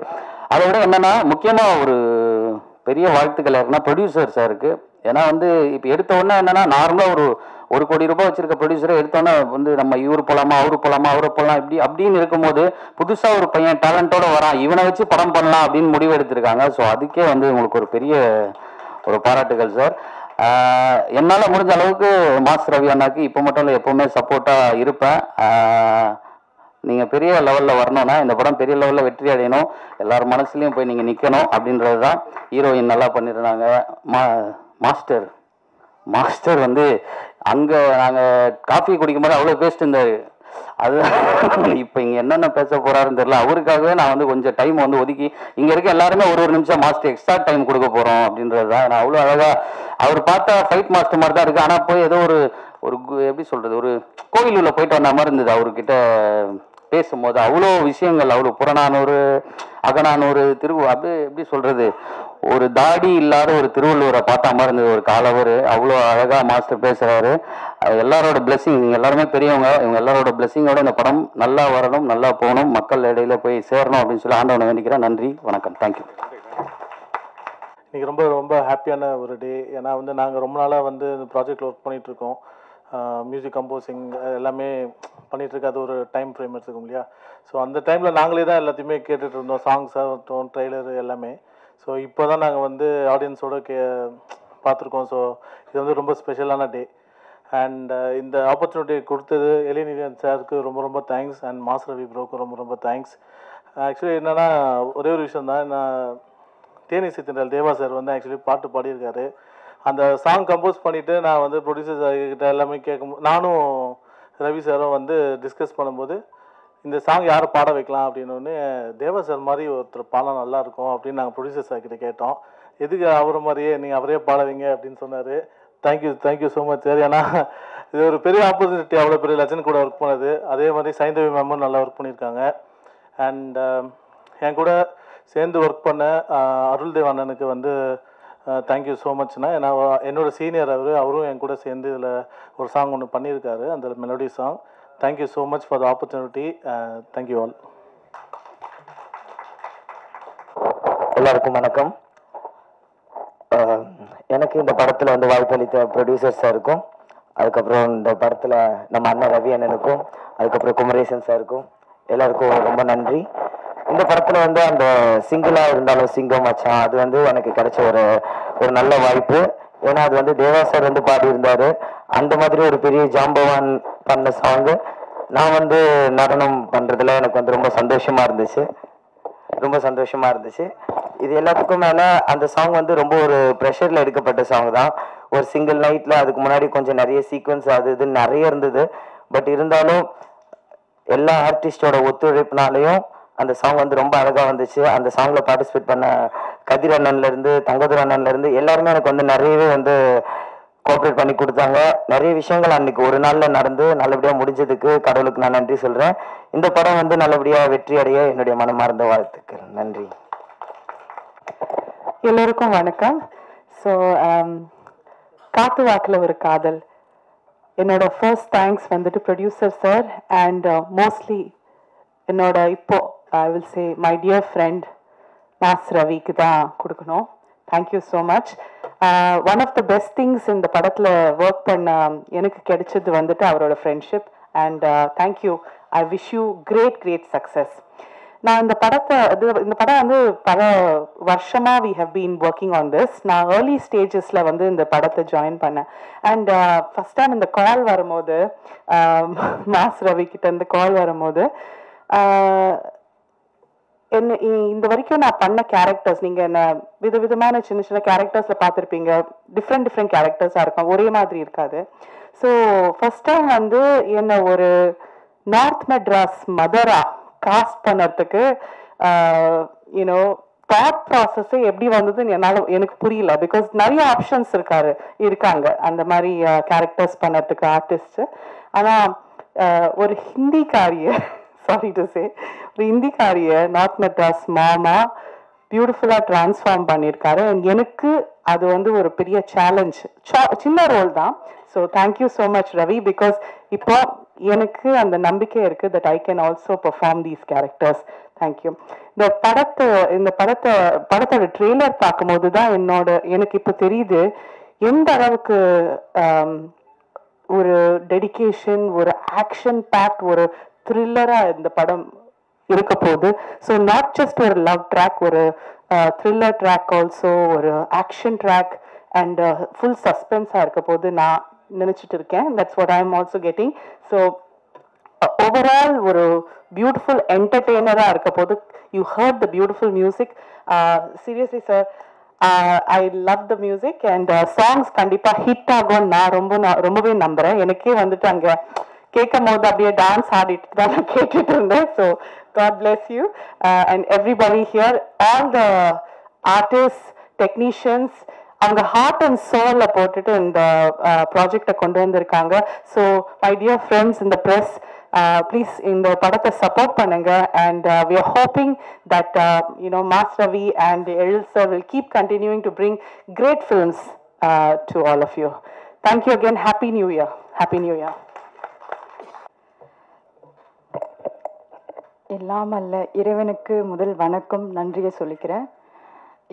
அதை விட என்னன்னா, முக்கியமாக ஒரு பெரிய வாழ்த்துக்கள் யாருன்னா ப்ரொடியூசர் சாருக்கு. ஏன்னா வந்து இப்போ எடுத்த உடனே என்னன்னா, நார்மலாக ஒரு கோடி ரூபாய் வச்சிருக்க ப்ரொடியூசரை எடுத்தோன்னே வந்து நம்ம இவரு போகலாமா, அவரு போகலாமா, அவரு போகலாம், இப்படி அப்படின்னு இருக்கும்போது புதுசாக ஒரு பையன் டேலண்டோட வரான், இவனை வச்சு படம் பண்ணலாம் அப்படின்னு முடிவு எடுத்திருக்காங்க. ஸோ அதுக்கே வந்து உங்களுக்கு ஒரு பெரிய ஒரு பாராட்டுகள் சார். என்னால் முடிஞ்ச அளவுக்கு மாஸ் ரவி அண்ணாக்கு இப்போ மட்டும் இல்லை, எப்போவுமே சப்போர்ட்டாக இருப்பேன். நீங்கள் பெரிய லெவலில் வரணும்னா, இந்த படம் பெரிய லெவலில் வெற்றி அடையணும், எல்லார் மனசுலையும் போய் நீங்கள் நிற்கணும் அப்படின்றது தான். ஹீரோயின் நல்லா பண்ணியிருந்தாங்க. மாஸ்டர் வந்து அங்கே நாங்கள் காஃபி குடிக்கும்போது அவ்வளோ பேசிட்டு இருந்தார். அது இப்போ இங்கே என்னென்ன பேச போகிறாருன்னு தெரியல. அவருக்காகவே நான் வந்து கொஞ்சம் டைம் வந்து ஒதுக்கி, இங்கே இருக்க எல்லாருமே ஒரு நிமிஷம் மாஸ்டர் எக்ஸ்ட்ரா டைம் கொடுக்க போகிறோம் அப்படின்றது தான். நான் அவ்வளோ அழகாக அவர் பார்த்தா ஃபைட் மாஸ்டர் மாதிரி தான் இருக்குது. ஆனால் போய் ஏதோ ஒரு எப்படி சொல்கிறது, ஒரு கோவில் உள்ள போயிட்டு வந்த மாதிரி இருந்தது. அவர்கிட்ட பேசும்போது அவ்வளோ விஷயங்கள், அவ்வளோ புறநானூறு, அகநானூறு, அப்படி எப்படி சொல்கிறது, ஒரு தாடி இல்லாத ஒரு திருவள்ளுவரை பார்த்தா மாதிரி இருந்தது ஒரு காலவர். அவ்வளோ அழகாக மாஸ்டர் பேசுகிறாரு. எல்லாரோட பிளெஸிங், எல்லாருமே பெரியவங்க, இவங்க எல்லாரோட பிளெஸிங்கோட இந்த படம் நல்லா வரணும், நல்லா போகணும், மக்கள் இடையில போய் சேரணும் அப்படின்னு சொல்லி ஆண்டவனை வேண்டிக்கிறேன். நன்றி, வணக்கம், தேங்க்யூ. இன்றைக்கி ரொம்ப ரொம்ப ஹாப்பியான ஒரு டே. ஏன்னா வந்து நாங்கள் ரொம்ப நாளாக வந்து இந்த ப்ராஜெக்டில் ஒர்க் பண்ணிகிட்ருக்கோம். மியூசிக் கம்போசிங் எல்லாமே பண்ணிகிட்ருக்கு. அது ஒரு டைம் ஃப்ரேம் எடுத்துக்கும் இல்லையா. ஸோ அந்த டைமில் நாங்களே தான் எல்லாத்தையுமே கேட்டுட்டு இருந்தோம், சாங்ஸாக இருக்கட்டும், ட்ரெய்லரு எல்லாமே. ஸோ இப்போ தான் நாங்கள் வந்து ஆடியன்ஸோடு பார்த்துருக்கோம். ஸோ இது வந்து ரொம்ப ஸ்பெஷலான டே. அண்ட் இந்த ஆப்பர்ச்சுனிட்டி கொடுத்தது எலினியன் சாருக்கு ரொம்ப ரொம்ப தேங்க்ஸ். அண்ட் மாஸ் ரவி ப்ரோக்கு ரொம்ப ரொம்ப தேங்க்ஸ். ஆக்சுவலி என்னென்னா, ஒரே ஒரு விஷயம் தான், நான் தேனிசை திண்டல் தேவா சார் வந்து ஆக்சுவலி பாட்டு பாடியிருக்காரு. அந்த சாங் கம்போஸ் பண்ணிவிட்டு நான் வந்து ப்ரொடியூசர் சார்கிட்ட எல்லாமே கேட்கும்போது, நானும் ரவி சாரும் வந்து டிஸ்கஸ் பண்ணும்போது, இந்த சாங் யாரை பாட வைக்கலாம் அப்படின்னு தேவா சார் மாதிரி ஒருத்தர் பாடம் நல்லாயிருக்கும் அப்படின்னு நாங்கள் ப்ரொடியூசர் சார்கிட்ட கேட்டோம். எதுக்கு அவரை மாதிரியே நீங்கள் அவரே பாடுவீங்க அப்படின்னு சொன்னார். Thank you so much sir. ஏன்னா இது ஒரு பெரிய ஆப்பர்ச்சுனிட்டி, அவ்வளோ பெரிய லெஜண்ட் கூட ஒர்க் பண்ணது. அதே மாதிரி சைந்தவி மேமும் நல்லா ஒர்க் பண்ணியிருக்காங்க. அண்ட் என் கூட சேர்ந்து ஒர்க் பண்ண அருள்தேவ் அண்ணனுக்கு வந்து தேங்க்யூ ஸோ மச்னா. ஏன்னா என்னோட சீனியர் அவரும் என் கூட சேர்ந்து இதில் ஒரு சாங் ஒன்று பண்ணியிருக்காரு, அந்த melody song. Thank you so much for the opportunity. Thank you all. எல்லாருக்கும் வணக்கம். எனக்கு இந்த படத்தில் வந்து வாய்ப்பளித்த ப்ரொடியூசர் சாருக்கும், அதுக்கப்புறம் இந்த படத்தில் நம்ம அண்ணன் ரவி அண்ணனுக்கும், அதுக்கப்புறம் குமரேசன் சாருக்கும் எல்லாருக்கும் ரொம்ப நன்றி. இந்த படத்தில் வந்து அந்த சிங்கிளாக இருந்தாலும் சிங்கம் மச்சான், அது வந்து எனக்கு கிடைச்ச ஒரு நல்ல வாய்ப்பு. ஏன்னா அது வந்து தேவா சார் வந்து பாடியிருந்தார். அந்த மாதிரி ஒரு பெரிய ஜாம்பவான் பண்ண சாங்கு நான் வந்து நடனம் பண்ணுறதுல எனக்கு வந்து ரொம்ப சந்தோஷமாக இருந்துச்சு. இது எல்லாத்துக்கும் மேலே அந்த சாங் வந்து ரொம்ப ஒரு ப்ரெஷரில் எடுக்கப்பட்ட சாங் தான். ஒரு சிங்கிள் நைட்டில் அதுக்கு முன்னாடி கொஞ்சம் நிறைய சீக்வன்ஸ் அது இது நிறைய இருந்தது. பட் இருந்தாலும் எல்லா ஆர்டிஸ்டோட ஒத்துழைப்புனாலையும் அந்த சாங் வந்து ரொம்ப அழகாக வந்துச்சு. அந்த சாங்கில் பார்ட்டிசிபேட் பண்ண கதிர் அண்ணன்லேருந்து தங்கதுரை அண்ணன்லேருந்து எல்லாருமே எனக்கு வந்து நிறையவே வந்து கோஆப்ரேட் பண்ணி கொடுத்தாங்க. நிறைய விஷயங்கள் அன்னைக்கு ஒரு நாளில் நடந்து நல்லபடியாக முடிஞ்சதுக்கு கடவுளுக்கு நான் நன்றி சொல்கிறேன். இந்த படம் வந்து நல்லபடியாக வெற்றி அடைய என்னுடைய மனமார்ந்த வாழ்த்துக்கள். நன்றி. எல்லோருக்கும் வணக்கம். ஸோ காத்து வாக்கில் ஒரு காதல், என்னோட ஃபர்ஸ்ட் தேங்க்ஸ் வந்துட்டு ப்ரொடியூசர் சார் அண்ட் மோஸ்ட்லி என்னோட இப்போ I will say my dear friend mass ரவிக்கு தான் கொடுக்கணும். Thank you so much. One of the best things இந்த படத்தில் ஒர்க் பண்ண எனக்கு கிடைச்சது வந்துட்டு அவரோட friendship and thank you. I wish you great success. நான் இந்த படம் வந்து பல வருஷமா we have been working on this. நான் ஏர்லி ஸ்டேஜஸ்ல வந்து இந்த படத்தை ஜாயின் பண்ணேன். அண்ட் ஃபர்ஸ்ட் டைம் இந்த கால் வரும்போது மாஸ் ரவி கிட்ட இருந்து கால் வரும்போது என்ன இந்த வரைக்கும் நான் பண்ண கேரக்டர்ஸ், நீங்க என்ன விதவிதமான சின்ன சின்ன கேரக்டர்ஸ்ல பார்த்துருப்பீங்க. டிஃப்ரெண்ட் கேரக்டர்ஸா இருக்கும், ஒரே மாதிரி இருக்காது. ஸோ ஃபர்ஸ்ட் டைம் வந்து என்ன ஒரு நார்த் மெட்ராஸ் மதரா காஸ்ட் பண்ணுறதுக்கு யூனோ தாட் ப்ராசஸே எப்படி வந்ததுன்னு எனக்கு புரியல. பிகாஸ் நிறைய ஆப்ஷன்ஸ் இருக்காங்க அந்த மாதிரி கேரக்டர்ஸ் பண்ணுறதுக்கு ஆர்டிஸ்ட். ஆனால் ஒரு ஹிந்திக்காரிய சாரி டு சே ஒரு ஹிந்திக்காரிய நார்த் மெட்ராஸ் மாமா பியூட்டிஃபுல்லாக டிரான்ஸ்ஃபார்ம் பண்ணியிருக்காரு. எனக்கு அது வந்து ஒரு பெரிய சேலஞ்ச். சின்ன ரோல் தான். So thank you so much Ravi. Because இப்போ எனக்கு அந்த நம்பிக்கை இருக்கு that I can also perform these characters. Thank you. இந்த படத்தோட ட்ரெய்லர் பார்க்கும்போது தான் எனக்கு இப்போ தெரியுது எந்த அளவுக்கு ஒரு டெடிகேஷன், ஒரு ஆக்ஷன் பேக்ட், ஒரு த்ரில்லரா இந்த படம் இருக்க போகுது. ஸோ நாட் ஜஸ்ட் ஒரு லவ் ட்ராக், ஒரு த்ரில்லர் ட்ராக், ஆல்சோ ஒரு ஆக்ஷன் ட்ராக் அண்ட் ஃபுல் சஸ்பென்ஸாக இருக்க போது நான் நினைச்சிட்டு இருக்கேன். That's what I am also getting. So overall ஒரு பியூட்டிஃபுல் என்டர்டெய்னராக இருக்க போது. You heard the beautiful music. Seriously sir, I love the music and songs கண்டிப்பாக ஹிட் ஆகும் நான் ரொம்பவே நம்புகிறேன். எனக்கே வந்துட்டு அங்கே கேட்கும் போது அப்படியே டான்ஸ் ஆடிட்டு தான் நான் கேட்டுட்டு இருந்தேன். So God bless you and everybody here, all the artists, technicians, அவங்க ஹார்ட் அண்ட் சோல்ல போட்டுட்டு இந்த ப்ராஜெக்டை கொண்டு வந்திருக்காங்க. ஸோ மை டியர் ஃப்ரெண்ட்ஸ் இந்த ப்ரெஸ், ப்ளீஸ் இந்த படத்தை சப்போர்ட் பண்ணுங்க. And we are hoping that Mas Ravi and Eril sir will keep continuing to bring great films to all of you. Thank you again. Happy New Year. Happy New Year. எல்லாம் அல்ல இறைவனுக்கு முதல் வணக்கம் நன்றியை சொல்லிக்கிறேன்.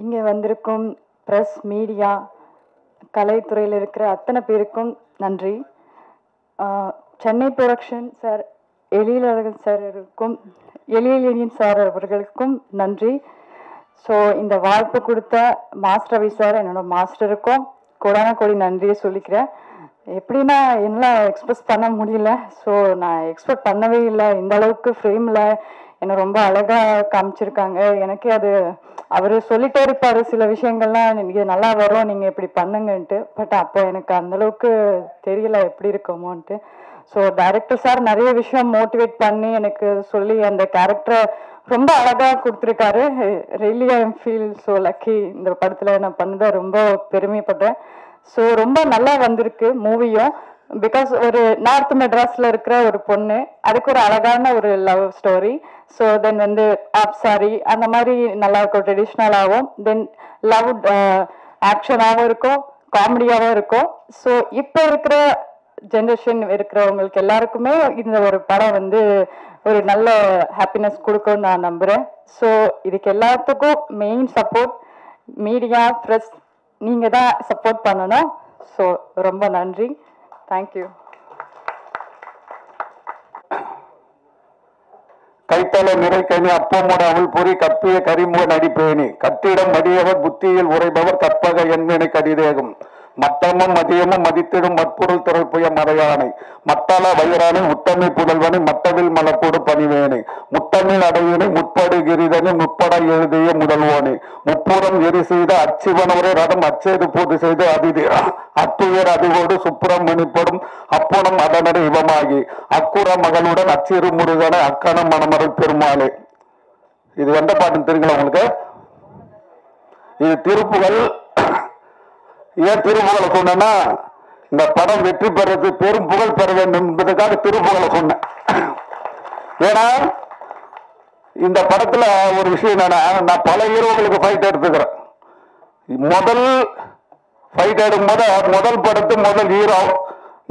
இங்கே வந்திருக்கும் ப்ரெஸ், மீடியா, கலைத்துறையில் இருக்கிற அத்தனை பேருக்கும் நன்றி. Chennai production sir, Ezhilazhagan sir அவர்களுக்கும் நன்றி. ஸோ இந்த வாய்ப்பு கொடுத்த மாஸ்டர் ரவி சார், என்னோட மாஸ்டருக்கும் கோடான கோடி நன்றியை சொல்லிக்கிறேன். எப்படின்னா என்னால் எக்ஸ்பிரஸ் பண்ண முடியல. ஸோ நான் எக்ஸ்பெக்ட் பண்ணவே இல்லை இந்த அளவுக்கு ஃப்ரேமில் என்னை ரொம்ப அழகாக காமிச்சிருக்காங்க. எனக்கே அது அவர் சொல்லிட்டே இருப்பார் சில விஷயங்கள்லாம், இது நல்லா வரும் நீங்கள் இப்படி பண்ணுங்கன்ட்டு. பட் அப்போ எனக்கு அந்தளவுக்கு தெரியல எப்படி இருக்குமோன்ட்டு. ஸோ டைரக்டர் சார் நிறைய விஷயம் மோட்டிவேட் பண்ணி எனக்கு சொல்லி அந்த கேரக்டரை ரொம்ப அழகாக கொடுத்துருக்காரு. Really I am feel so lucky. இந்த படத்தில் நான் பண்ணதை ரொம்ப பெருமைப்படுறேன். ஸோ ரொம்ப நல்லா வந்திருக்கு மூவியும். பிகாஸ் ஒரு நார்த் மெட்ராஸில் இருக்கிற ஒரு பொண்ணு, அதுக்கு ஒரு அழகான ஒரு லவ் ஸ்டோரி. ஸோ தென் வந்து ஆப் சாரி அந்த மாதிரி நல்லா இருக்கும், ட்ரெடிஷ்னலாகவும். தென் லவ் ஆக்ஷனாகவும் இருக்கும், காமெடியாகவும் இருக்கும். ஸோ இப்போ இருக்கிற ஜென்ரேஷன் இருக்கிறவங்களுக்கு எல்லாருக்குமே இந்த ஒரு படம் வந்து ஒரு நல்ல ஹாப்பினஸ் கொடுக்கும்னு நான் நம்புகிறேன். ஸோ இதுக்கு எல்லாத்துக்கும் மெயின் சப்போர்ட் மீடியா, ப்ரெஸ், நீங்கள் தான் சப்போர்ட் பண்ணணும். ஸோ ரொம்ப நன்றி. தேங்க்யூ. கைத்தல நிறைக்கணி அப்பமுட அவள் பொறி கப்பிய கரிமுக நடிப்பேணி கட்டிடம் மடியவர் புத்தியில் உரைபவர் கற்பக என்வினை கடிதேகம் மத்தமும் மதியமும் மதித்திடும் மற்பொருள் திரள் புய மறையானை மத்தால வயிறானை முத்தமை புதல்வனை மட்டவில் மலப்போடு பணிவேனை முத்தமிழ் அடையினை முற்படு கிரிதனை முற்பட எழுதிய முதல்வோனை முப்புறம் எரி செய்த அச்சிவனவரை ரதம் அச்சேது போது செய்த அதிதி அத்துயர் அதிவோடு சுப்பிரமணிப்படும் அப்போனம் அதனடை இவமாகி அக்குற மகளுடன் அச்சிறு முருகனை அக்கணம் மணமருள் பெருமாளே. இது எந்த பாட்டுன்னு தெரியுங்களா உங்களுக்கு? இது திருப்புகழ். ஏன் திருப்புகழை சொன்னா, இந்த படம் வெற்றி பெறது பெரும் புகழ் பெற வேண்டும் என்பதற்காக திருப்புகழை சொன்னேன். ஏன்னா இந்த படத்துல ஒரு விஷயம் என்னன்னா, நான் பல ஹீரோகளுக்கு ஃபைட் எடுத்துக்கிறேன். முதல் ஃபைட் எடுக்கும் போது முதல் படத்து முதல் ஹீரோ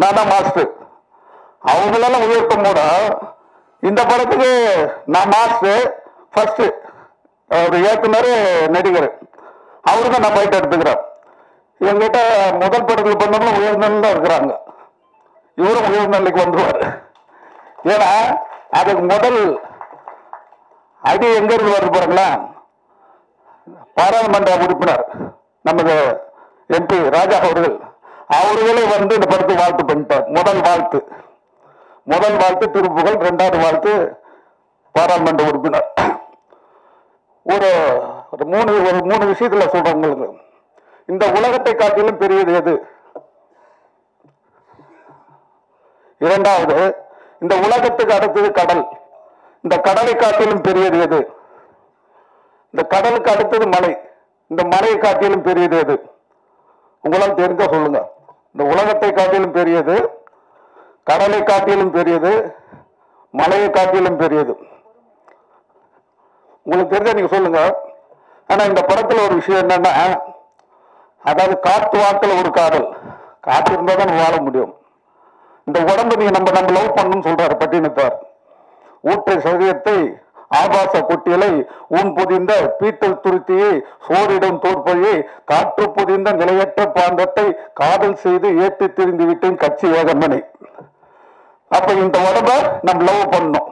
நான் தான் மாஸ்டர். அவங்களெல்லாம் உயர்த்தும் போது இந்த படத்துக்கு நான் மாஸ்டர் ஃபர்ஸ்ட், ஒரு இயக்குனர் நடிகர், அவருக்கு நான் ஃபைட் எடுத்துக்கிறேன். என்கிட்ட முதல் படத்தில் பண்ணவங்களும் உயர்நிலையில் இருக்கிறாங்க, இவரும் உயர்நிலைக்கு வந்துருவார். ஏன்னா அதுக்கு முதல் அடி எங்க இருந்து வருது பாருங்களா, பாராளுமன்ற உறுப்பினர் நமது MP ராஜா அவர்களே வந்து இந்த படத்துக்கு வாழ்த்து பண்ணிட்டார். முதல் வாழ்த்து திருப்புகழ், இரண்டாவது வாழ்த்து பாராளுமன்ற உறுப்பினர். ஒரு மூணு விஷயத்துல சொல்றேன் உங்களுக்கு. இந்த உலகத்தை காட்டிலும் பெரியது எது? இரண்டாவது, இந்த உலகத்துக்கு அடுத்தது கடல். இந்த கடலை காட்டிலும் பெரியது எது? இந்த கடலுக்கு அடுத்தது மலை. இந்த மலையை காட்டிலும் பெரியது எது? உங்களால் தெரிஞ்சா சொல்லுங்க. இந்த உலகத்தை காட்டிலும் பெரியது, கடலை காட்டிலும் பெரியது, மலையை காட்டிலும் பெரியது. உங்களுக்கு தெரிஞ்சா நீங்க சொல்லுங்க. ஆனா இந்த படத்துல ஒரு விஷயம் என்னன்னா, அதாவது காற்று வாக்கில் ஒரு காதல். காற்று இருந்தா தான் வாழ முடியும். இந்த உடம்பு நீங்க நம்ம லவ் பண்ணணும்னு சொல்றாரு பட்டினத்தார். ஊற்றை சரியத்தை ஆபாச குட்டியலை ஊன் புதிந்த பீத்தல் துருத்தியை சோரிடும் தோற்பொழியை காற்று புதிந்த நிலையற்ற பாந்தத்தை காதல் செய்து ஏற்றி திரிந்து விட்டேன் கட்சி ஏகமனை. அப்ப இந்த உடம்ப நம்ம லவ் பண்ணணும்.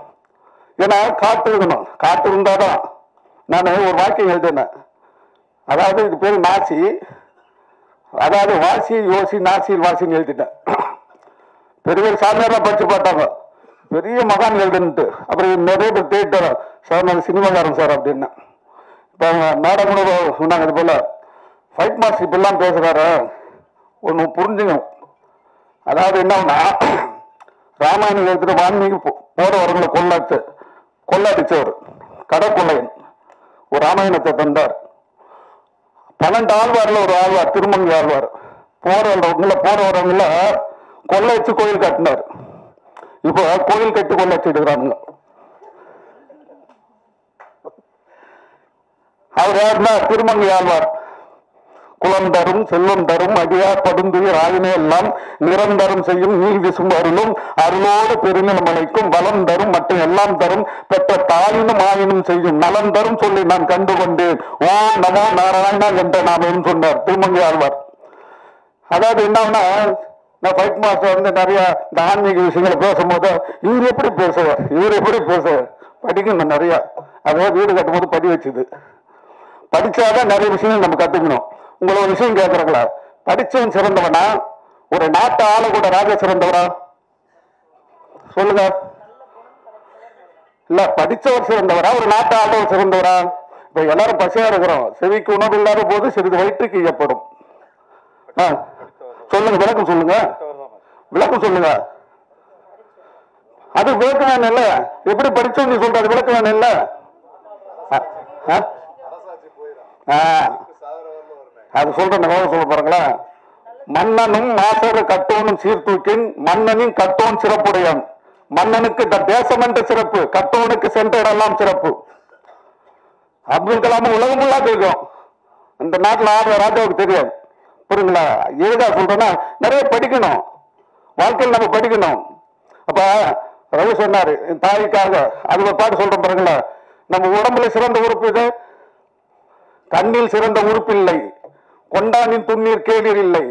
ஏன்னா காற்று இருக்கணும். காற்று இருந்தாதான். நான் ஒரு வாக்கியம் எழுதினேன். அதாவது இது பேரு நாசி, அதாவது வாசி யோசி நாசியில் வாசின்னு எழுதிட்டேன். பெரிய சாமியார் படிச்சு பார்த்தாங்க, பெரிய மகான் எழுதுன்ட்டு. அப்புறம் நிறைய பேர் தேட்டர் சார், நான் சினிமாக்காரன் சார் அப்படின்னு. இப்போ நாடகம் சொன்னாங்க, இது போல ஃபைட் மாஸ்டர் இப்பெல்லாம் பேசுறாரு, ஒன்று புரிஞ்சுக்கணும். அதாவது என்னன்னா, ராமாயணம் எழுத்துட்டு வான்மீகி போறவர்களை கொள்ளடிச்சவர் கடற்கொள்ளையன் ஒரு ராமாயணத்தை தந்தார். 12 ஆழ்வார்ல ஒரு ஆழ்வார் திருமங்கை ஆழ்வார் போறவங்கள கொள்ளைச்சு கோயில் கட்டினார். இப்போ கோயில் கட்டி கொள்ளைச்சிடுறானுங்க. அவர் யாருன்னா திருமங்கை ஆழ்வார். குலம் தரும் செல்வம் தரும் அடியார் படுந்துயிர் ஆயினே எல்லாம் நிரந்தரம் செய்யும் நீள் விசும் அருளும் அருளோடு பெருநிலம் அழைக்கும் பலம் தரும் மற்றும் எல்லாம் தரும் பெற்ற தாயினும் ஆயினும் செய்யும் நலம் தரும் சொல்லி நான் கண்டு கொண்டேன் ஓம் நமோ நாராயணா என்ற நாமம் சொன்னார் திருமங்கை ஆழ்வார். அதாவது என்னன்னா, நான் ஃபைட் மாஸ்டர் வந்து நிறைய இந்த ஆன்மீக விஷயங்களை பேசும்போது இவர் எப்படி பேசுவார் படிக்கணும் நிறைய. அதாவது வீடு கட்டும் போது படி வச்சுது, படிச்சாதான் நிறைய விஷயங்கள் நம்ம கத்துக்கணும். உங்களை ஒரு விஷயம் கேட்கறாங்களா, படிச்சவன் சிறந்தவனா ஒரு நாட்டை ஆள கூட ராஜா சிறந்தவரா சொல்லுங்க? இல்ல, படிச்சவர் சிறந்தவரா ஒரு நாட்டை ஆளவர் சிறந்தவரா? இப்ப எல்லாரும் பசியா இருக்கிறோம், செவிக்கு உணவு இல்லாத போது சிறிது வயிற்றுக்கு ஈயப்படும். சொல்லுங்க, விளக்கம் சொல்லுங்க. அது விளக்கம் வேணும் இல்ல? எப்படி படிச்சோம் நீ சொல்றது விளக்கம் வேணும் இல்ல? அது சொல்றேன், சொல்ல பாருங்களா. மன்னனும் மாசரு கட்டோனும் சீர்தூக்கின் மன்னனின் கட்டோன் சிறப்புடையான். மன்னனுக்கு இந்த தேசம் என்ற சிறப்பு, கட்டோனுக்கு சென்ற இடமெல்லாம் சிறப்பு. அப்துல் கலாம் உலகம் ஃபுல்லா தெரியும், இந்த நாட்டில் ஆடுற ராஜாவுக்கு தெரியாது. புரியுங்களா? எதுக்கா சொல்றேன்னா, நிறைய படிக்கணும், வாழ்க்கையில் நம்ம படிக்கணும். அப்ப ரவி சொன்னாரு தாய்க்காக, அது ஒரு பாட்டு சொல்றோம் பாருங்களா. நம்ம உடம்புல சிறந்த உறுப்பு இது, கண்ணில் சிறந்த உறுப்பு இல்லை, கொண்டானின் துண்ணீர் கேளீர் இல்லை,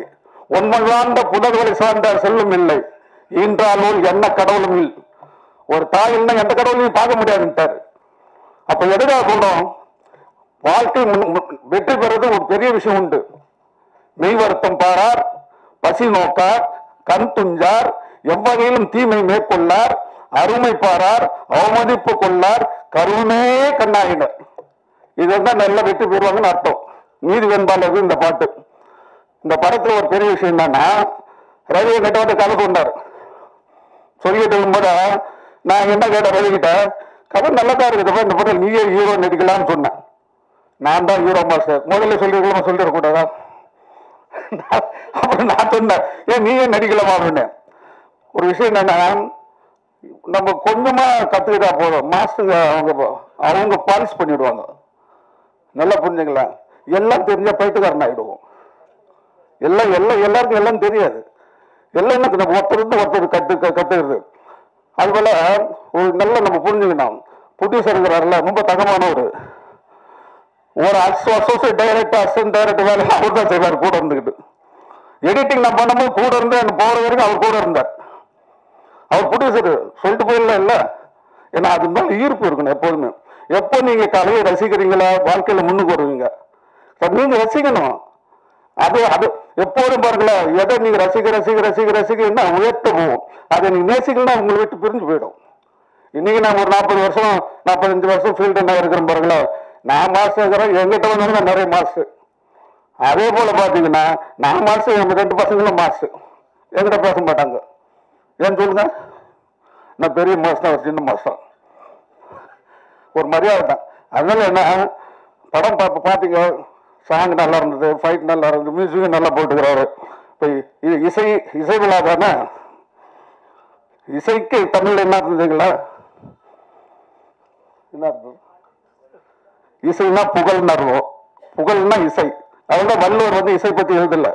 ஒன்மழ்வாண்ட புதர்களை சார்ந்த செல்லும் இல்லை, ஈன்றாலோர் என்ன கடவுளும் இல்லை. ஒரு தாயில்னா எந்த கடவுளையும் பார்க்க முடியாதுன்ட்டாரு. அப்ப எதுக்காக சொல்றோம், வாழ்க்கை வெற்றி பெறது ஒரு பெரிய விஷயம் உண்டு. மெய் வருத்தம் பாரார், பசி நோக்கார், கண் துஞ்சார், எவ்வகையிலும் தீமை மேற்கொள்ளார், அருமை பாரார், அவமதிப்பு கொள்ளார், கருணே கண்ணாயினர். இதுதான் நல்ல வெற்றி பெறுவாங்கன்னு அர்த்தம். நீதி வெண்பாளருக்கு இந்த பாட்டு. இந்த படத்துல ஒரு பெரிய விஷயம் என்னன்னா, ரவியை கிட்ட வந்து கதை கொண்டார். சொல்லிட்டு இருக்கும்போது நான் என்ன கேட்டேன் ரவி கிட்ட, கதை நல்லதா இருக்குது, இந்த படம் நீயே ஹீரோ நடிக்கலாம்னு சொன்னேன். நான் தான் ஹீரோ மாஸ்டர், முதல்ல சொல்லிருக்கலாம், சொல்லிடக்கூடாதா? அப்புறம் நான் சொன்னேன், ஏன் நீயே நடிக்கலாமா அப்படின்னு. ஒரு விஷயம் என்னன்னா, நம்ம கொஞ்சமா கத்துக்கிட்டா போதும், மாஸ்டர் அவங்க பாலிஷ் பண்ணிடுவாங்க. நல்லா புரிஞ்சுங்களா? எல்லாம் தெரிஞ்ச பைத்துக்காரன் ஆயிடுவோம். எல்லாருக்கும் எல்லாம் தெரியாது. எல்லாம் நம்ம ஒருத்தர் கத்துக்கிறது. அதுபோல ஒரு நல்ல நம்ம புரிஞ்சுக்கணும். ப்ரொடியூசர் இருக்கிறாருல, ரொம்ப தகமானவர். ஒரு அசோசியேட் டைரக்டர், அசிஸ்டன்ட் டைரக்டர் வேலை அவர் தான் செய்வார் கூட இருந்துக்கிட்டு. எடிட்டிங் நான் பண்ணும்போது கூட இருந்து எனக்கு போற வரைக்கும் அவர் கூட இருந்தார். அவர் ப்ரொடியூசர் சொல்லிட்டு போயிடலாம் இல்ல. ஏன்னா அது மேல ஈர்ப்பு இருக்கணும் எப்போதுமே. எப்போ நீங்க கலையை ரசிக்கிறீங்களா, வாழ்க்கையில முன்னுக்கு வருவீங்க. நீங்க ரசிக்கணும். அது எப்போதும் பாருங்களேன், எதை நீங்க ரசிக்க உயர்த்த போகும். அதை நீங்க நேசிக்கலாம், உங்களை விட்டு பிரிஞ்சு போயிடும். இன்னைக்கு நான் ஒரு 40 வருஷம் 45 வருஷம் ஃபீல்டு என்ன இருக்கிறேன் பாருங்களேன். நான் மாஸ்டர் இருக்கிறேன், எங்கிட்ட வந்தாலும் நிறைய மாஸ்டர். அதே போல பாத்தீங்கன்னா நான் மாஸ்டர், எங்க 2 பசங்களும் மாஸ்டர். எங்கிட்ட பேச மாட்டாங்க. ஏன்னு சொல்லுங்க, நான் பெரிய மாஸ்டர், ஒரு சின்ன மாஸ்டர், ஒரு மரியாதை தான். அதனால என்ன, படம் பாத்தீங்க, சாங் நல்லா இருந்தது, ஃபைட் நல்லா இருந்தது, மியூசிக்கும் நல்லா போட்டுக்கிறாரு. இப்போ இது இசை விழா தானே. இசைக்கு தமிழ்ல என்ன இருந்ததுங்களா? என்ன இருந்தது? இசைனா புகழ்னு அர்த்தம். புகழ்னா இசை. அதனால வள்ளுவர் வந்து இசை பத்தி எழுதல.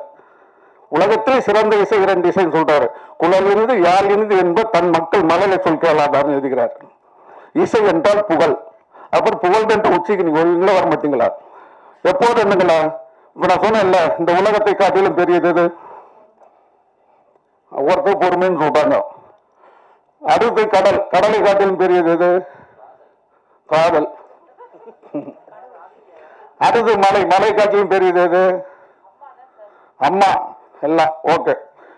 உலகத்திலே சிறந்த இசை 2 இசைன்னு சொல்றாரு. குழலிருந்து யாழிருந்து என்ப தன் மக்கள் மலரை சொல் கேளாதான்னு எழுதுகிறார். இசை என்றால் புகழ். அப்புறம் புகழ் என்ற உச்சிக்கு நீங்க வர மாட்டீங்களா? எப்போது என்னங்களா? இப்ப நான் சொன்னேன்ல, இந்த உலகத்தை காட்டிலும் பெரியது எது? ஒருத்தர் பொறுமைன்னு சொல்றாங்க. அடுத்து கடலை காட்டிலும் பெரியது எது? காதல். அடுத்து மலை காட்டிலும் பெரியது எது? அம்மா. எல்லாம் ஓகே.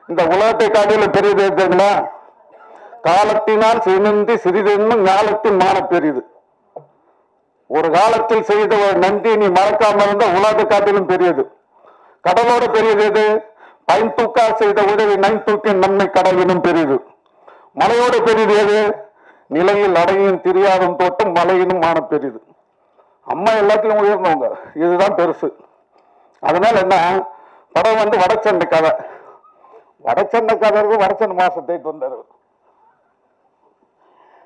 இந்த உலகத்தை காட்டிலும் பெரியது எதுங்களா? காலத்தினால் சினந்தி சிறிதென்னும் ஞாலத்தின் மான பெரியது. ஒரு காலத்தில் செய்த ஒரு நன்றி நீ மறக்காம இருந்த உலகத்தை காட்டிலும் பெரியது. கடலோட பெரியது எது? பைன் தூக்கா செய்த உதவி நைன் தூக்கின் நன்மை கடலினும் பெரியது. மலையோட பெரியது எது? நிலையில் அடையும் தெரியாதும் தோட்டம் மலையினும் மான பெரியது. அம்மா எல்லாத்திலும் உயர்ந்தவங்க, இதுதான் பெருசு. அதனால என்ன, படம் வந்து வடச்சென்னை கதை. வடச்சென்னை கதை வடச்சென்னை மாசத்தை வந்தாரு.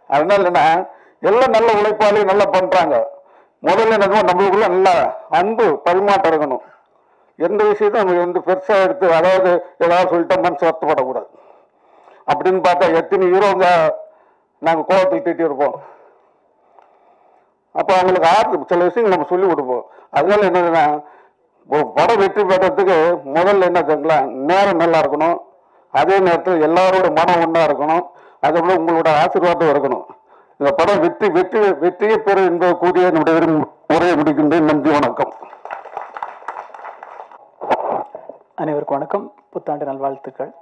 அதனால என்ன, எல்லாம் நல்ல உழைப்பாளி நல்லா பண்றாங்க. முதல்ல என்ன, நம்மளுக்குள்ள நல்லா அன்பு பரிமாற்றம் இருக்கணும். எந்த விஷயத்தையும் நம்ம வந்து பெருசா எடுத்து, அதாவது ஏதாவது சொல்லிட்டா மனசு வருத்தப்படக்கூடாது. அப்படின்னு பார்த்தா எத்தனை ஹீரோங்க நாங்க கோபத்தில் திட்டி இருப்போம். அப்ப அவங்களுக்கு சில விஷயங்கள் நம்ம சொல்லி கொடுப்போம். அதனால என்னதுன்னா, ஒரு படம் வெற்றி பெறத்துக்கு முதல்ல என்ன தெரியுங்களா, நேரம் நல்லா இருக்கணும். அதே நேரத்தில் எல்லாரோட மனம் ஒன்றா இருக்கணும். அதுபோல உங்களோட ஆசீர்வாதம் இருக்கணும். இந்த படம் வெற்றியை பெறும் என்பது கூடிய என்னுடைய உரையை முடிக்கின்றேன். நன்றி, வணக்கம். அனைவருக்கும் வணக்கம், புத்தாண்டு நல்வாழ்த்துக்கள்.